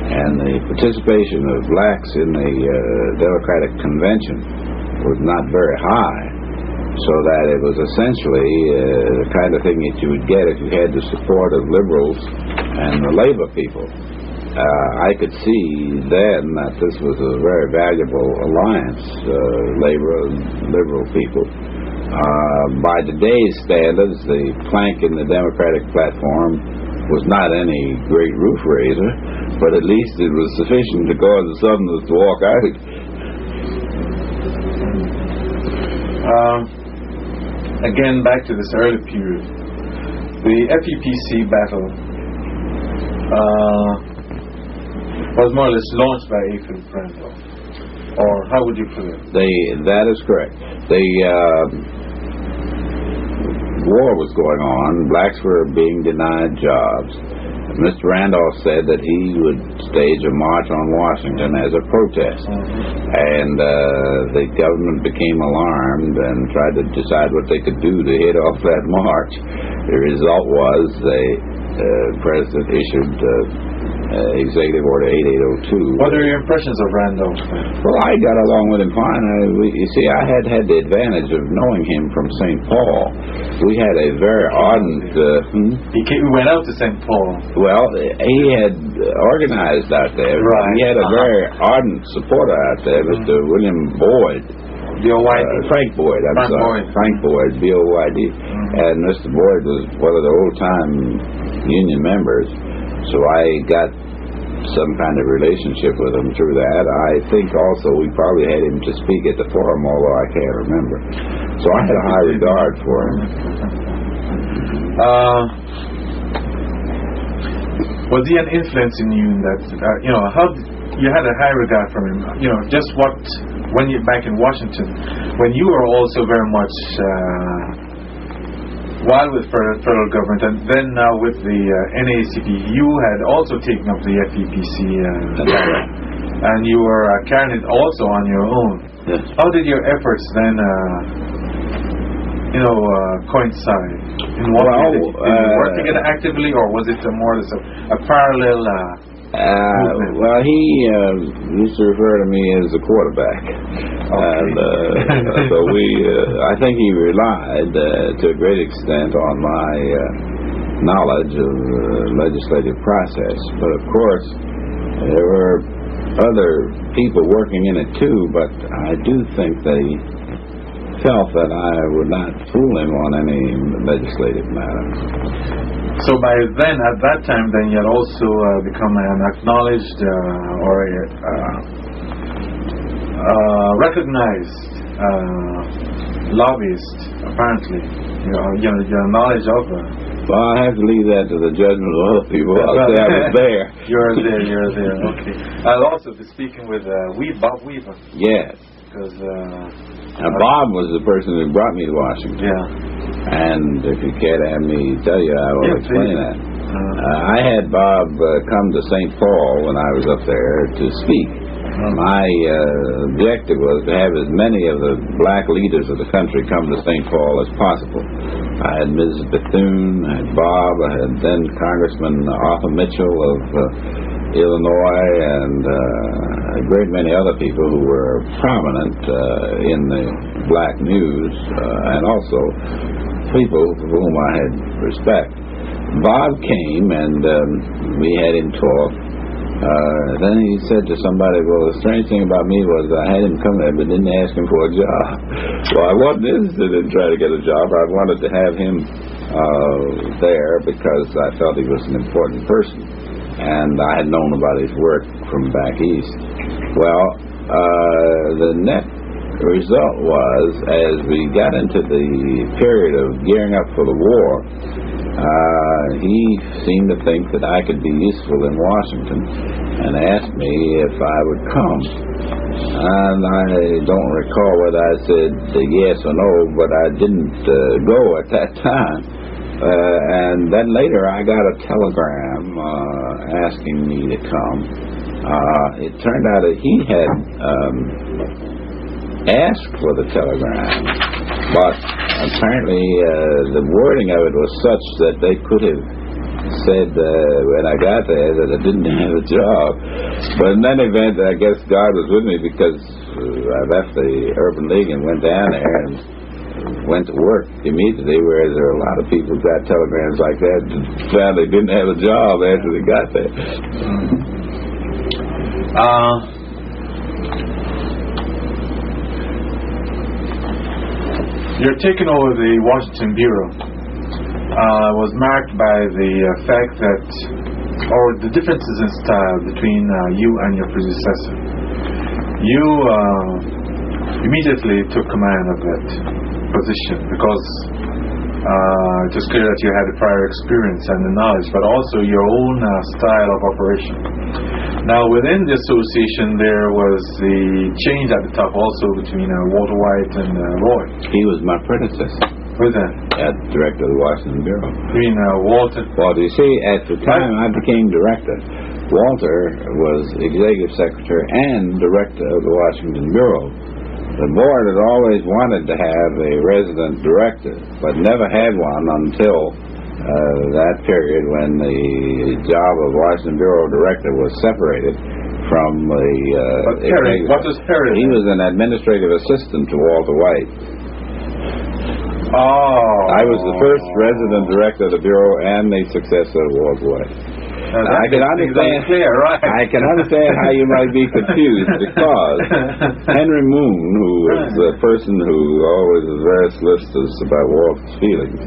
and the participation of blacks in the Democratic Convention was not very high, so that it was essentially the kind of thing that you would get if you had the support of liberals and the labor people. I could see then that this was a very valuable alliance, labor and liberal people. By today's standards, the plank in the Democratic platform was not any great roof raiser, but at least it was sufficient to cause the Southerners to walk out. Again, back to this early period, the FEPC battle was more or less launched by April Randolph. Or how would you put it? That is correct. The war was going on. Blacks were being denied jobs. Mr. Randolph said that he would stage a march on Washington as a protest. And the government became alarmed and tried to decide what they could do to hit off that march. The result was the president issued Executive Order 8802. What are your impressions of Randolph? Well, I got along with him fine. You see, I had the advantage of knowing him from St. Paul. We had a very ardent... He went out to St. Paul. Well, he had organized out there. Right. He had a very ardent supporter out there, Mr. William Boyd. Frank Boyd, Frank Boyd, B-O-Y-D. And Mr. Boyd was one of the old-time union members. So I got some kind of relationship with him through that. I think also we probably had him to speak at the forum, although I can't remember. So I had a high regard for him. Was he an influence in you in that, you had a high regard for him. You know, just when you're back in Washington, when you were also very much while with federal government, and then now with the NAACP, you had also taken up the FEPC, and you were carrying it also on your own. Yes. How did your efforts then, coincide? In what way? Did you work together actively, or was it more a parallel? Well, he used to refer to me as the quarterback, and so I think he relied to a great extent on my knowledge of the legislative process. But of course, there were other people working in it too. But I do think they felt that I would not fool him on any legislative matter. So by then, at that time, then you had also become an acknowledged or recognized lobbyist, apparently. Your knowledge of Well, I have to leave that to the judgment of other people. I'll say I was there. You're there, okay. I'll also be speaking with Bob Weaver. Yes. Because Bob was the person who brought me to Washington. Yeah. And if you care to have me tell you, I will explain that. I had Bob come to St. Paul when I was up there to speak. My objective was to have as many of the black leaders of the country come to St. Paul as possible. I had Mrs. Bethune, I had Bob, I had then Congressman Arthur Mitchell of Illinois, and a great many other people who were prominent in the black news, and also people for whom I had respect. Bob came, and we had him talk. Then he said to somebody, well, the strange thing about me was I had him come there but didn't ask him for a job. Well, I wasn't interested in trying to get a job. I wanted to have him there because I felt he was an important person, and I had known about his work from back east. Well, the net result was, as we got into the period of gearing up for the war, he seemed to think that I could be useful in Washington and asked me if I would come. And I don't recall whether I said yes or no, but I didn't go at that time. And then later I got a telegram asking me to come. It turned out that he had asked for the telegram, but apparently the wording of it was such that they could have said when I got there that I didn't have a job. But in any event, I guess God was with me, because I left the Urban League and went down there and went to work immediately, whereas there are a lot of people who got telegrams like that and found they didn't have a job after they got there. Your taking over the Washington Bureau was marked by the fact that, or the differences in style between you and your predecessor. You immediately took command of that position because it was clear that you had the prior experience and the knowledge, but also your own style of operation. Now, within the association, there was the change at the top also between Walter White and Roy. He was my predecessor. Who's that? As director of the Washington Bureau. Between Walter? Well, you see, at the time I became director, Walter was executive secretary and director of the Washington Bureau. The board had always wanted to have a resident director, but never had one until that period when the job of Washington Bureau Director was separated from the Perry, what was Perry? He was an administrative assistant to Walter White. Oh. I was the first resident director of the Bureau and the successor of Walter White. I can understand. Clear, right? I can understand how you might be confused, because Henry Moon, who was the person who always was very solicitous about Walter's feelings,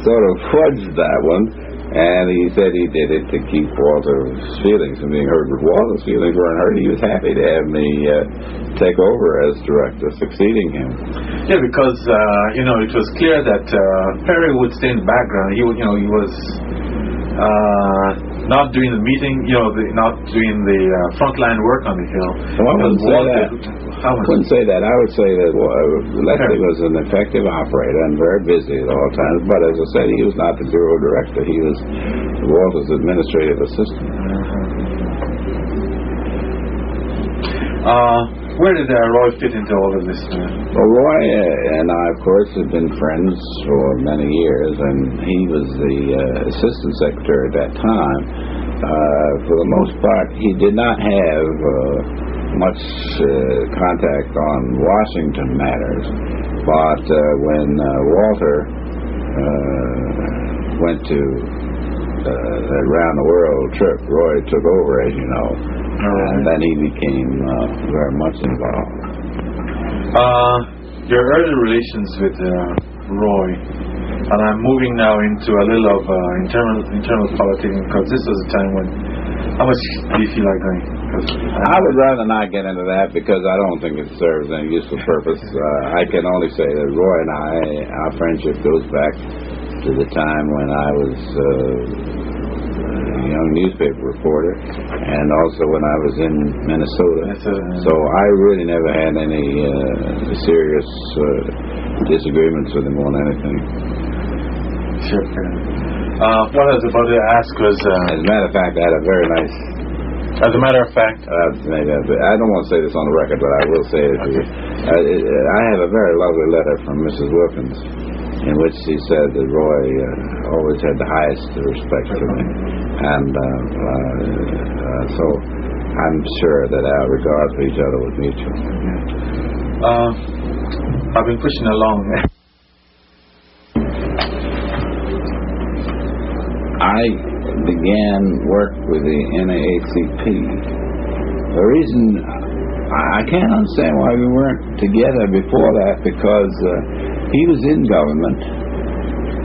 sort of fudged that one, and he said he did it to keep Walter's feelings from being hurt. But Walter's feelings weren't hurt. He was happy to have me take over as director, succeeding him. Yeah, because it was clear that Perry would stay in the background. He would, he was not doing the meeting, not doing the frontline work on the Hill. Well, I wouldn't say that. How much? I wouldn't say that. I would say that Leslie was an effective operator and very busy at all times. But as I said, he was not the bureau director. He was Walter's administrative assistant. Where did Roy fit into all of this? Well, Roy and I, of course, have been friends for many years, and he was the assistant secretary at that time. For the most part, he did not have much contact on Washington matters, but when Walter went to that round-the-world trip, Roy took over, as you know. And then he became very much involved. Your early relations with Roy, and I'm moving now into a little of internal politics, because this was a time when, how much do you feel like going? I would rather not get into that because I don't think it serves any useful purpose. I can only say that Roy and our friendship goes back to the time when I was young newspaper reporter, and also when I was in Minnesota. So I really never had any serious disagreements with him on anything. Sure. What I was about to ask was... as a matter of fact, I had a very nice... As a matter of fact... I don't want to say this on the record, but I will say it to you. I have a very lovely letter from Mrs. Wilkins in which she said that Roy always had the highest respect for me. And so I'm sure that our regard for each other was mutual. I've been pushing along. I began work with the NAACP. The reason I can't understand why we weren't together before that, because he was in government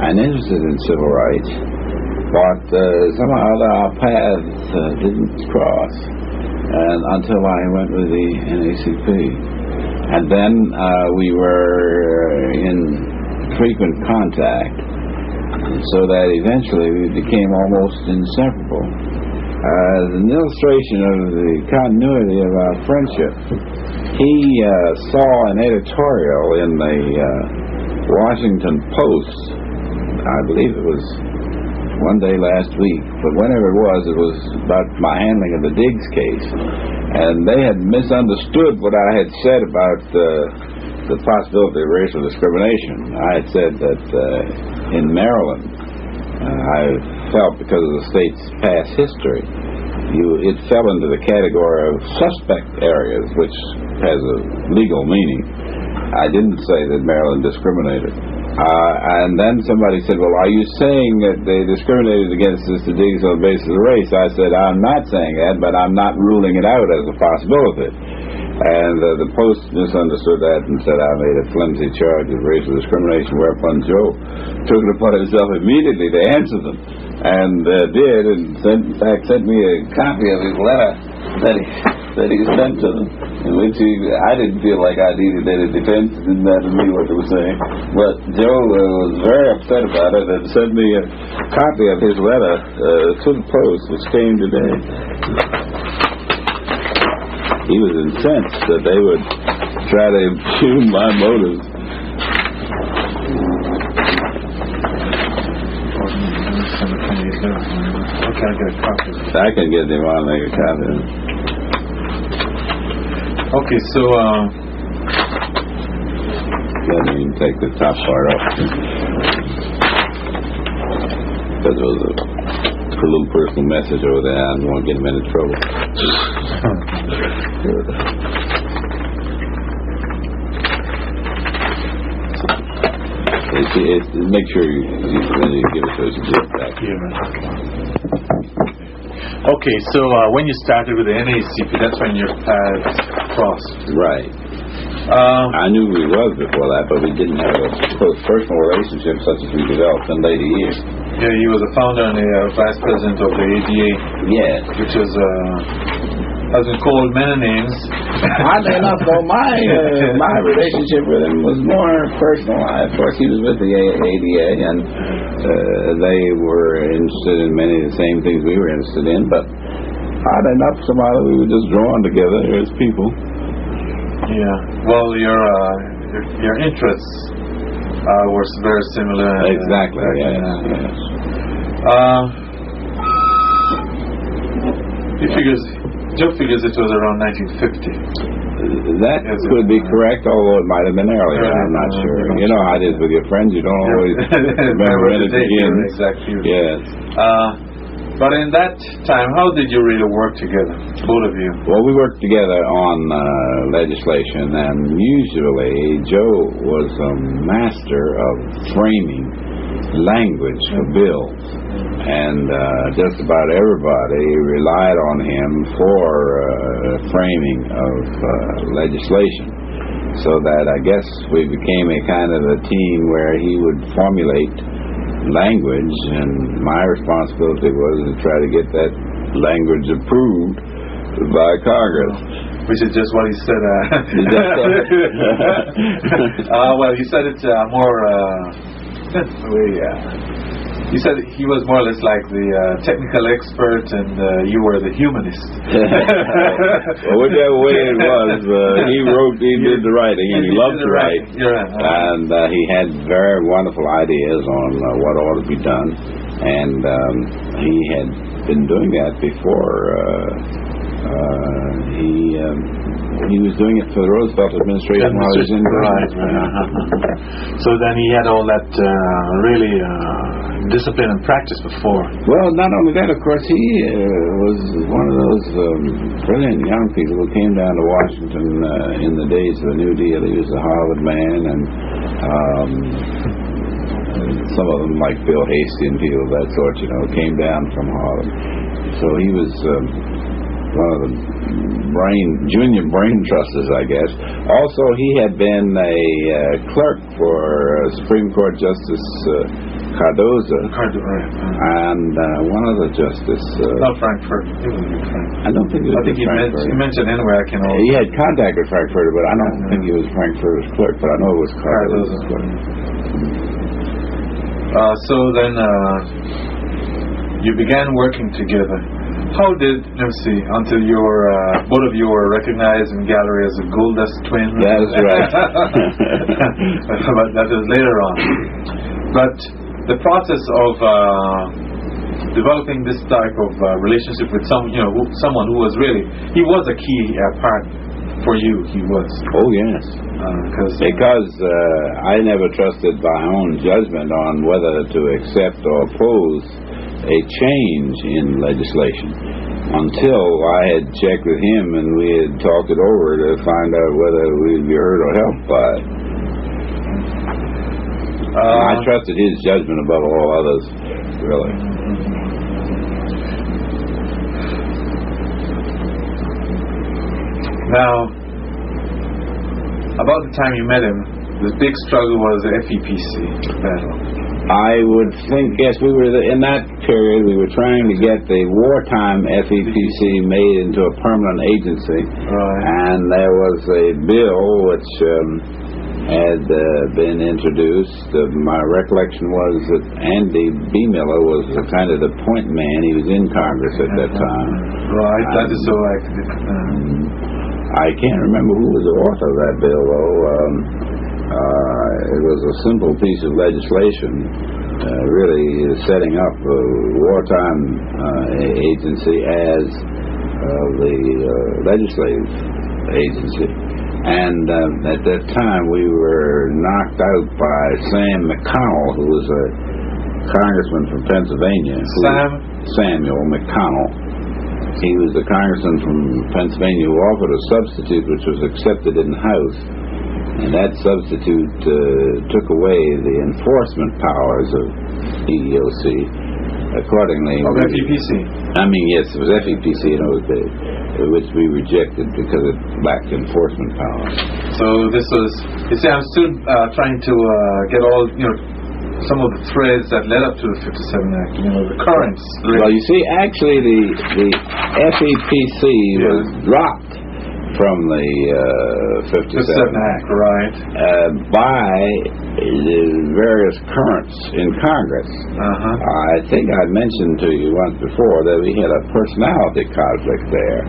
and interested in civil rights. But somehow our paths didn't cross, and until I went with the NAACP. And then we were in frequent contact, so that eventually we became almost inseparable. As an illustration of the continuity of our friendship, he saw an editorial in the Washington Post, I believe it was one day last week, but whenever it was about my handling of the Diggs case, and they had misunderstood what I had said about the possibility of racial discrimination. I had said that in Maryland, I felt because of the state's past history, it fell into the category of suspect areas, which has a legal meaning. I didn't say that Maryland discriminated. And then somebody said, well, are you saying that they discriminated against Mr. Diggs on the basis of race? I said, I'm not saying that, but I'm not ruling it out as a possibility. And the Post misunderstood that and said I made a flimsy charge of racial discrimination, whereupon Joe took it upon himself immediately to answer them, and did, and sent me a copy of his letter that he sent to them, in which I didn't feel like I needed any defense. It didn't matter to me what they were saying. But Joe was very upset about it and sent me a copy of his letter to the Post, which came today. He was incensed that they would try to impugn my motives. Okay, I get a copy. I can get him on like a copy. Okay, so let me take the top part off, because it was a little personal message over there. I don't want to get him into trouble. Make sure when you give it to us, you give it back. Okay, so when you started with the NAACP, that's when your paths crossed. Right. I knew we was before that, but we didn't have a close personal relationship such as we developed in later years. Yeah, he was a founder and a vice president of the ADA. Yes. Which was has been called many names. Oddly enough, though, my relationship with him was more personal. Of course, he was with the ADA, and they were interested in many of the same things we were interested in. But oddly enough, somehow we were just drawn together as people. Yeah. Well, your interests were very similar. Exactly. Yeah. Joe figures it was around 1950. That could be correct, although it might have been earlier. I'm not sure. You know how it is with your friends; you don't always remember when it begins. Exactly. Yes. But in that time, how did you really work together, both of you? Well, we worked together on legislation, and usually Joe was a master of framing language for bills, and just about everybody relied on him for framing of legislation. So that I guess we became a kind of a team where he would formulate language, and my responsibility was to try to get that language approved by Congress. Which is just what he said. Well, he said it more. He said he was more or less like the technical expert, and you were the humanist. Well, whichever way it was, he did the writing, and he loved to write. And he had very wonderful ideas on what ought to be done, and he had been doing that before. He was doing it for the Roosevelt administration while he was in right. So then he had all that really discipline and practice before. Well, not only that, of course, he was one of those brilliant young people who came down to Washington in the days of the New Deal. He was a Harvard man, and some of them, like Bill Hasty and people of that sort, came down from Harvard. So he was one of the junior brain trusters, I guess. Also, he had been a clerk for Supreme Court Justice Cardozo, and one other justice. Not Frankfurt. It was Frank. I don't think it was Frankfurt. He mentioned anywhere I can. He had contact with Frankfurt, but I don't think he was Frankfurt's clerk. But I know it was Cardozo's clerk. So then you began working together. How did, until both of you were recognized in gallery as a Gold Dust twin? That's right. But that was later on. But the process of developing this type of relationship with someone who was he was a key part for you. He was. Oh yes. Because I never trusted my own judgment on whether to accept or oppose a change in legislation until I had checked with him and we had talked it over to find out whether we'd be hurt or helped by it. I trusted his judgment above all others, really. Now, about the time you met him, the big struggle was the FEPC battle. I would think, yes, we were in that period. We were trying to get the wartime FEPC made into a permanent agency, and there was a bill which had been introduced. My recollection was that Andy B. Miller was a kind of the point man. He was in Congress at that time. Right, that is so accurate. I can't remember who was the author of that bill, though. It was a simple piece of legislation, really setting up a wartime agency as the legislative agency. And at that time, we were knocked out by Sam McConnell, who was a congressman from Pennsylvania. Samuel McConnell. He was the congressman from Pennsylvania who offered a substitute which was accepted in the House. And that substitute took away the enforcement powers of EEOC. Accordingly, FEPC. Yes, it was FEPC in those days, which we rejected because it lacked enforcement powers. So this was. I'm still trying to get all some of the threads that led up to the 57 Act. The currents. Well, you see, actually, the FEPC was dropped from the 57 Act, right? By the various currents in Congress. I think I mentioned to you once before that we had a personality conflict there.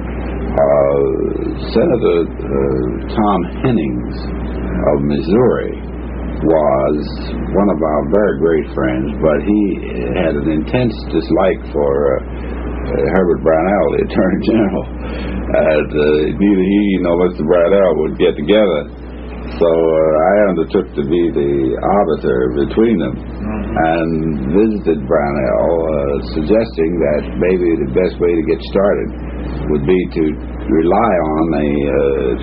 Senator Tom Hennings of Missouri was one of our very great friends, but he had an intense dislike for Herbert Brownell, the Attorney General. Neither he nor Mr. Brownell would get together, so I undertook to be the arbiter between them and visited Brownell, suggesting that maybe the best way to get started would be to rely on the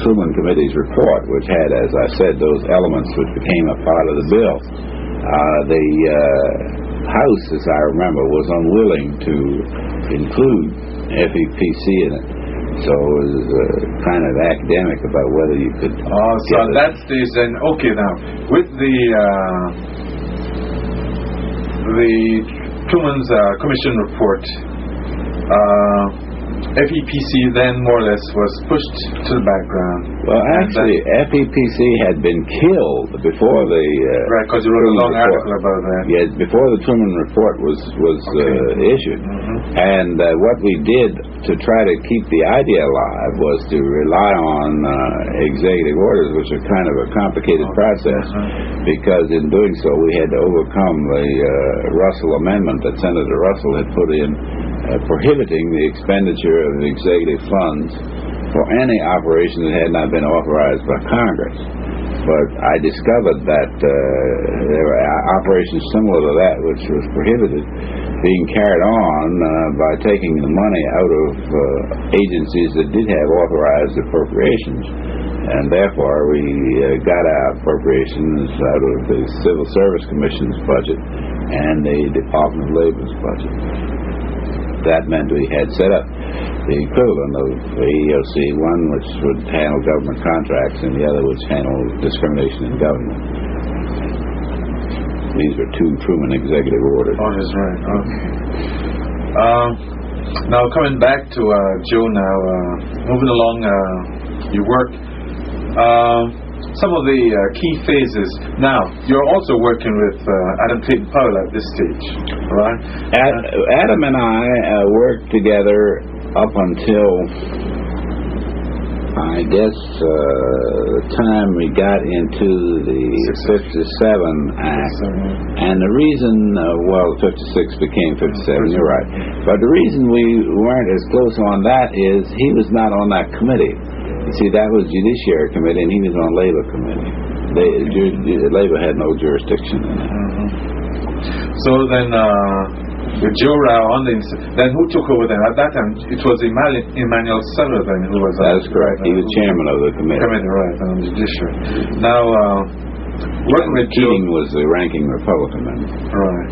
Truman Committee's report, which had, as I said, those elements which became a part of the bill. The House, as I remember, was unwilling to include FEPC in it. So it was kind of academic about whether you could. So at that stage, then, okay, now with the Truman's Commission report, FEPC then more or less was pushed to the background. Well, actually, FEPC had been killed before the right, because you wrote a long article about that. Yeah, before the Truman report was issued, and what we did to try to keep the idea alive was to rely on executive orders, which are kind of a complicated process, because in doing so we had to overcome the Russell Amendment that Senator Russell had put in, prohibiting the expenditure of executive funds for any operation that had not been authorized by Congress. But I discovered that there were operations similar to that which was prohibited being carried on by taking the money out of agencies that did have authorized appropriations. And therefore we got our appropriations out of the Civil Service Commission's budget and the Department of Labor's budget. That meant we had set up the equivalent of the EEOC, one which would handle government contracts and the other which handled discrimination in government. These were two Truman executive orders. Oh, that's right. Okay. Now coming back to Joe now, moving along, you worked some of the key phases. Now, you're also working with Adam Clayton Powell at this stage, right? Adam and I worked together up until, I guess, the time we got into the 57 Act. And the reason, 56 became 57, you're right. But the reason we weren't as close on that is he was not on that committee. You see, that was Judiciary Committee, and he was on Labor Committee. Labor had no jurisdiction in that. So then, with Joe Rao on the then who took over then? At that time, it was Emmanuel Sutter then who was. That is correct. He was chairman of the committee. Right, on the Judiciary. Now, working with Joe was the ranking Republican member. Right.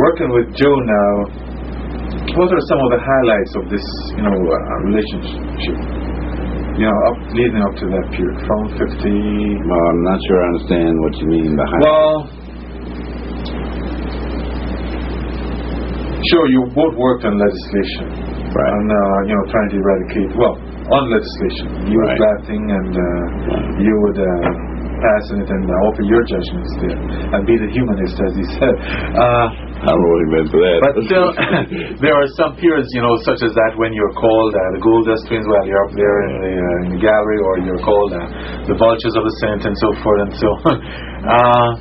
Working with Joe now, what are some of the highlights of this, relationship? Leading up to that period, from 50... Well, I'm not sure I understand what you mean by highlights. Well, sure, you both worked on legislation. Right. And, trying to eradicate, on legislation. You would drafting and you would pass it and offer your judgments there and be the humanist, as he said. I don't really meant for that. But still, there are some periods, such as that when you're called the Goldust Twins while you're up there in the gallery, or you're called the Vultures of the Senate and so forth and so on.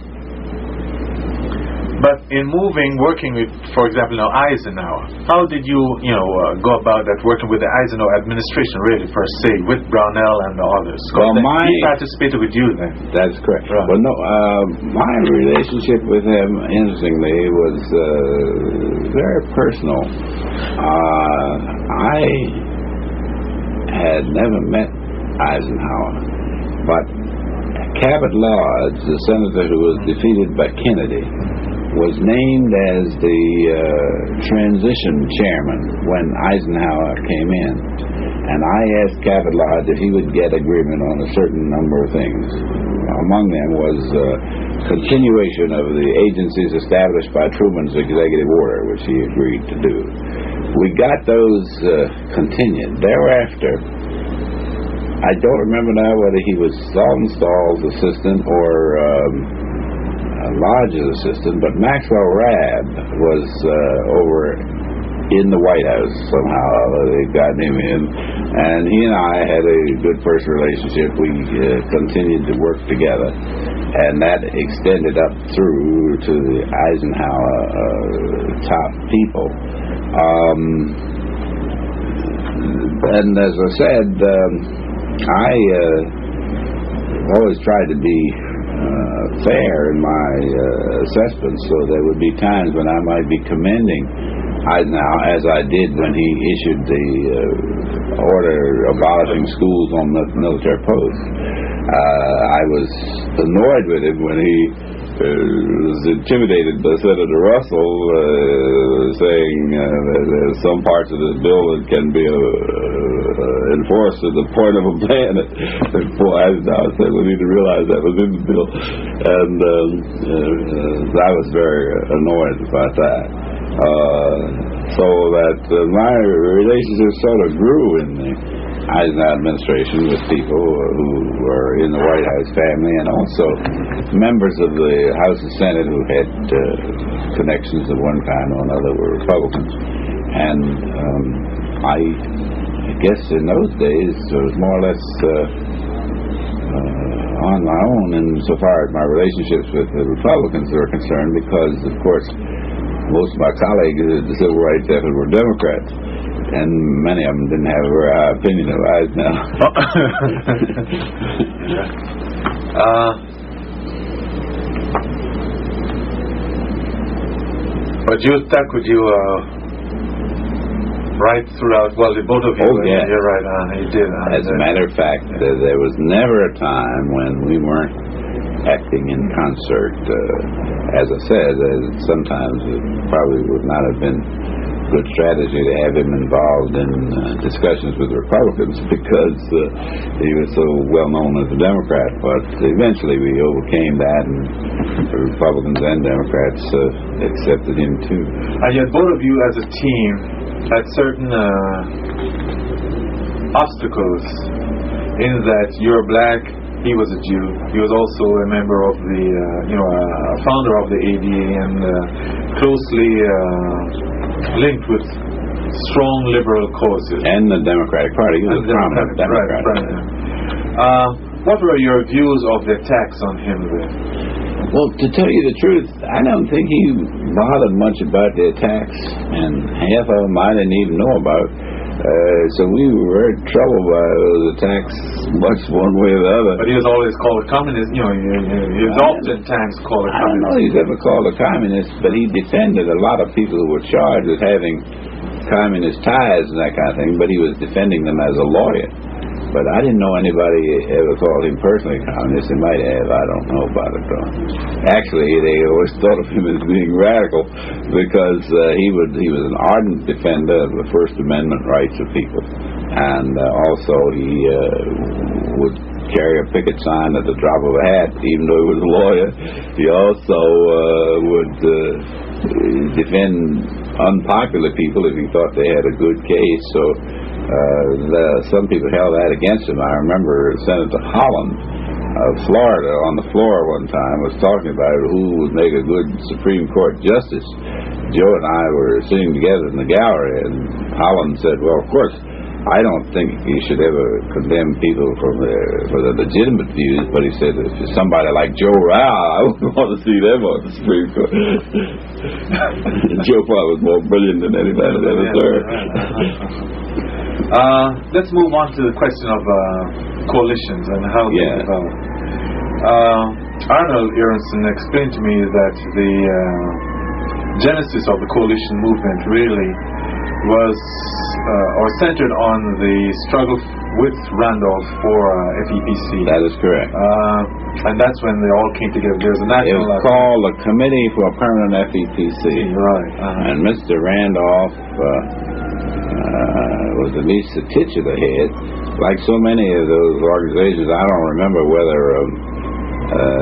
But in working with, for example, Eisenhower, how did you, go about that, working with the Eisenhower administration, really, per se, with Brownell and the others? Well, he participated with you then. That's correct. Right. Well, no, my relationship with him, interestingly, was very personal. I had never met Eisenhower, but Cabot Lodge, the senator who was defeated by Kennedy, was named as the transition chairman when Eisenhower came in. And I asked Cabot Lodge if he would get agreement on a certain number of things. Among them was continuation of the agencies established by Truman's executive order, which he agreed to do. We got those continued. Thereafter, I don't remember now whether he was Saltonstall's assistant or Lodge's assistant, but Maxwell Rabb was over in the White House somehow. They got him in, and he and I had a good first relationship. We continued to work together, and that extended up through to the Eisenhower top people. And as I said, I always tried to be fair in my assessments, so there would be times when I might be commending Eisenhower, as I did when he issued the order abolishing schools on military posts. I was annoyed with him when he was intimidated by Senator Russell, saying that some parts of this bill that can be enforced to the point of a ban. And poor Eisenhower said we need to realize that was in the bill, and I was very annoyed about that. So that my relationship sort of grew in the Eisenhower administration with people who were in the White House family, and also members of the House and Senate who had connections of one kind or another were Republicans. And I guess in those days it was more or less on my own insofar as my relationships with the Republicans were concerned, because of course most of my colleagues in the civil rights effort were Democrats, and many of them didn't have a very high opinion of Eisenhower. But you stuck with you right throughout, well, the both of you. Oh, yeah. You're right, you did. As a matter of fact, there was never a time when we weren't acting in concert. As I said, sometimes it probably would not have been good strategy to have him involved in discussions with Republicans, because he was so well known as a Democrat. But eventually we overcame that, and the Republicans and Democrats accepted him too. And yet both of you as a team had certain obstacles, in that you're black, he was a Jew. He was also a member of the, founder of the ADA, and closely linked with strong liberal causes. And the Democratic Party. He was a prominent Democrat. Right. What were your views of the attacks on him then? Well, to tell you the truth, I don't think he bothered much about the attacks, and half of them I didn't even know about. So we were in trouble by those attacks, much one way or the other. But he was always called a communist. He was oftentimes called a communist. I don't know if he's ever called a communist, but he defended a lot of people who were charged with having communist ties and that kind of thing, but he was defending them as a lawyer. But I didn't know anybody ever called him personally communist. They might have. I don't know about it, though. Actually, they always thought of him as being radical, because he was an ardent defender of the First Amendment rights of people, and also he would carry a picket sign at the drop of a hat, even though he was a lawyer. He also would defend unpopular people if he thought they had a good case. So some people held that against him. I remember Senator Holland of Florida on the floor one time was talking about who would make a good Supreme Court justice. Joe and I were sitting together in the gallery, and Holland said, well, of course, I don't think you should ever condemn people for their legitimate views, but he said, if somebody like Joe Rao, I wouldn't want to see them on the Supreme Court. Joe probably was more brilliant than anybody that ever served. Let's move on to the question of coalitions and how they develop. Arnold Aronson explained to me that the genesis of the coalition movement really was or centered on the struggle with Randolph for FEPC. That is correct. And that's when they all came together. There's a national... It was called the Committee for a Permanent FEPC. Right. And Mr. Randolph was at least the titular head. Like so many of those organizations, I don't remember whether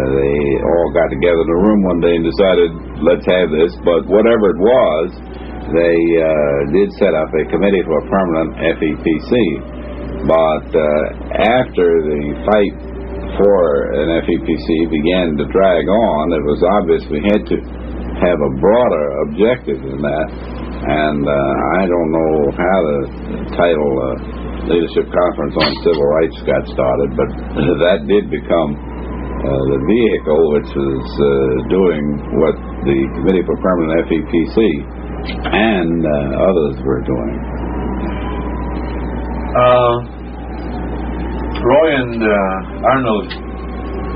they all got together in a room one day and decided, let's have this, but whatever it was, they did set up a Committee for a Permanent FEPC. But after the fight for an FEPC began to drag on, it was obvious we had to have a broader objective than that. And I don't know how the title Leadership Conference on Civil Rights got started, but that did become the vehicle which was doing what the Committee for Permanent FEPC and others were doing. Roy and Arnold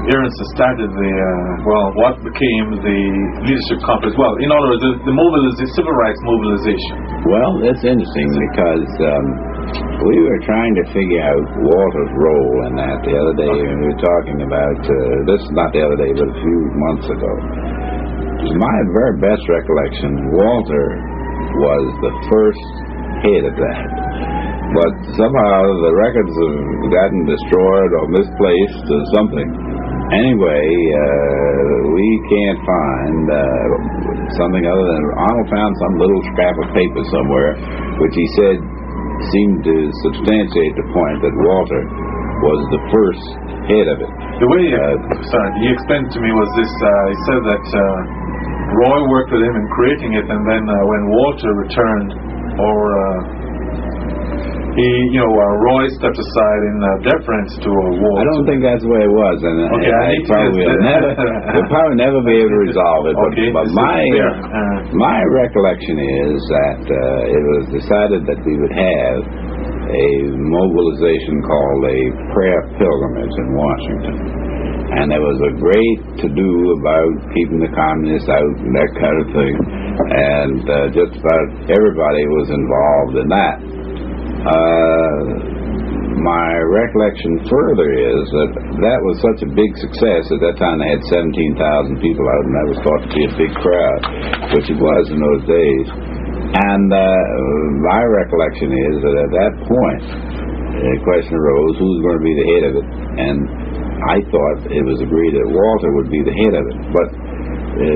Aronson started what became the Leadership Conference. Well, in other words, the civil rights mobilization. Well, that's interesting because we were trying to figure out Walter's role in that the other day. Okay. We were talking about, this is not the other day, but a few months ago. My very best recollection, Walter was the first head of that. But somehow the records have gotten destroyed or misplaced or something. Anyway, we can't find something other than Arnold found some little scrap of paper somewhere, which he said seemed to substantiate the point that Walter was the first head of it. The way he explained to me was this: he said that Roy worked with him in creating it, and then when Walter returned, Roy stepped aside in deference to Walter. I don't think that's the way it was, and okay, we'll probably never be able to resolve it. Okay, but my recollection is that it was decided that we would have a mobilization called a prayer pilgrimage in Washington, and there was a great to-do about keeping the communists out and that kind of thing, and just about everybody was involved in that. My recollection further is that was such a big success. At that time they had 17,000 people out, and that was thought to be a big crowd, which it was in those days. And my recollection is that at that point the question arose, who's going to be the head of it? And I thought it was agreed that Walter would be the head of it. But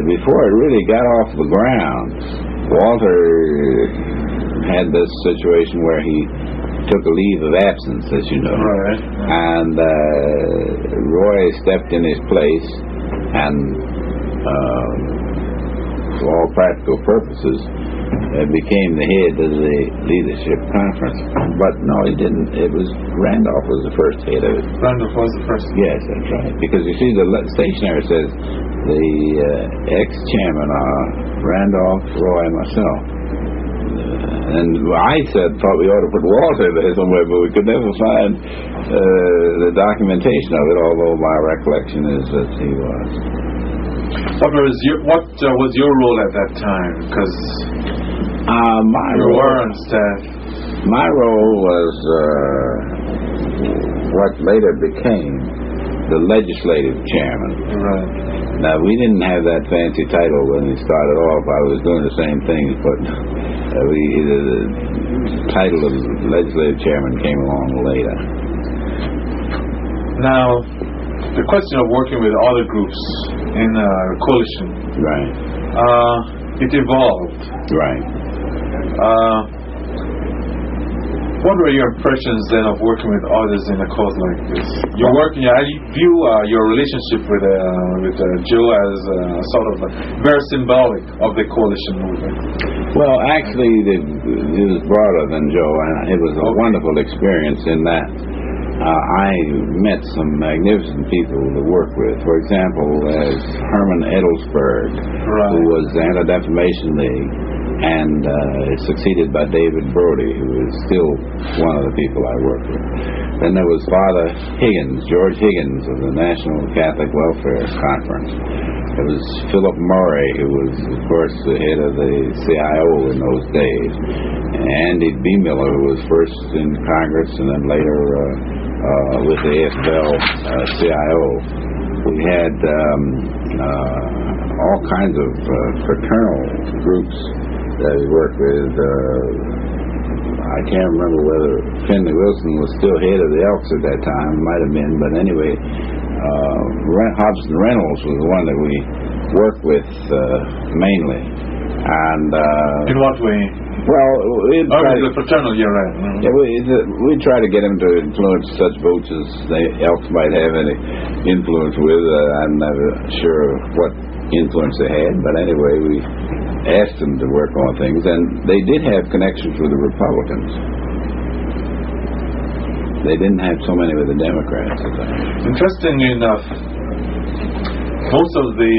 before it really got off the ground, Walter had this situation where he took a leave of absence, as you know. Right. And Roy stepped in his place, and for all practical purposes, became the head of the Leadership Conference. But no, he didn't. It was Randolph was the first head of it. Randolph was the first. Yes, that's right. Because you see, the stationery says the ex-chairman are Randolph, Roy, and myself. And I thought we ought to put Walter there somewhere, but we could never find the documentation of it, although my recollection is that he was. What was your role at that time? Because you were on staff. My role was what later became the legislative chairman. Right. Now, we didn't have that fancy title when we started off. I was doing the same things, but the title of legislative chairman came along later. Now, the question of working with other groups in a coalition, right? It evolved, right? What were your impressions then of working with others in a cause like this? I view your relationship with Joe as sort of very symbolic of the coalition movement. Well, actually, it was broader than Joe, and it was a wonderful experience in that I met some magnificent people to work with. For example, there's Herman Edelsberg, right, who was the Anti-Defamation League, and succeeded by David Brody, who is still one of the people I work with. Then there was Father Higgins, George Higgins of the National Catholic Welfare Conference. There was Philip Murray, who was, of course, the head of the CIO in those days. Andy B. Miller, who was first in Congress and then later with the AFL CIO. We had all kinds of fraternal groups that we worked with. I can't remember whether Finley Wilson was still head of the Elks at that time. Might have been, but anyway, Hobson Reynolds was the one that we worked with mainly. And in what way? Well, we try the fraternal, you're right. yeah, we try to get him to influence such votes as they else might have any influence with. I'm never sure what influence they had, but anyway, we asked them to work on things, and they did have connections with the Republicans. They didn't have so many with the Democrats. Interestingly enough, most of the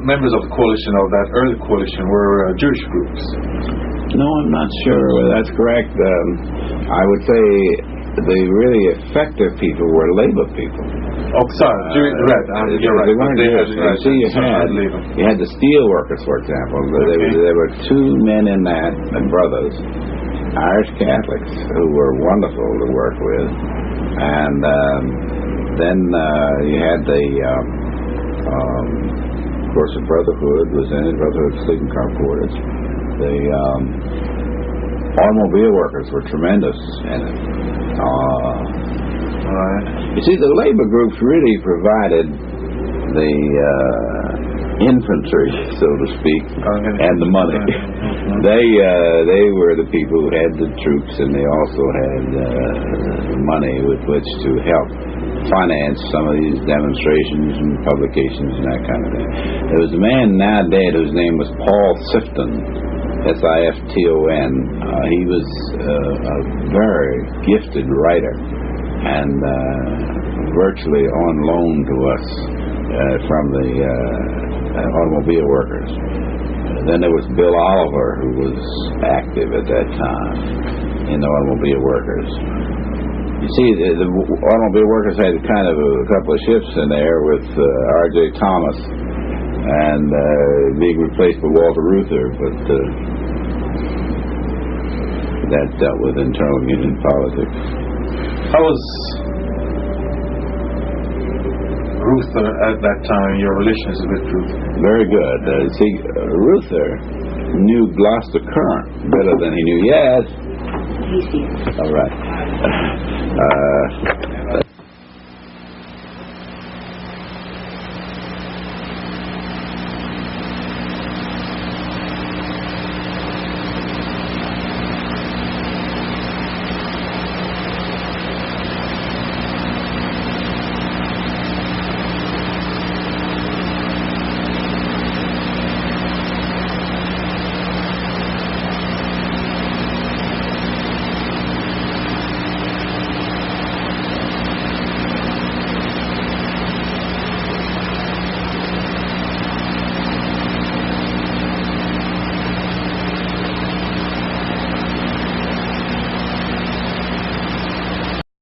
members of the coalition, of that early coalition, were Jewish groups. No, I'm not sure whether that's correct. I would say the really effective people were labor people. Oh, sorry, you're right. They weren't Jewish. You had the steel workers, for example. There were two men in that, and brothers, Irish Catholics, who were wonderful to work with. And then you had of course, the Brotherhood was in it, Brotherhood of Sleeping Car Porters. The automobile workers were tremendous in it. Right. You see, the labor groups really provided the infantry, so to speak, and the money. They were the people who had the troops, and they also had money with which to help finance some of these demonstrations and publications and that kind of thing. There was a man now dead whose name was Paul Sifton, Sifton. He was a very gifted writer and virtually on loan to us from the automobile workers. Then there was Bill Oliver, who was active at that time in the automobile workers. You see, the automobile workers had kind of a couple of ships in there with R.J. Thomas and being replaced by Walter Reuther, but that dealt with internal union politics. How was Reuther at that time, your relations with Reuther? Very good. See, Reuther knew Gloucester Current better than he knew Yaz. All right.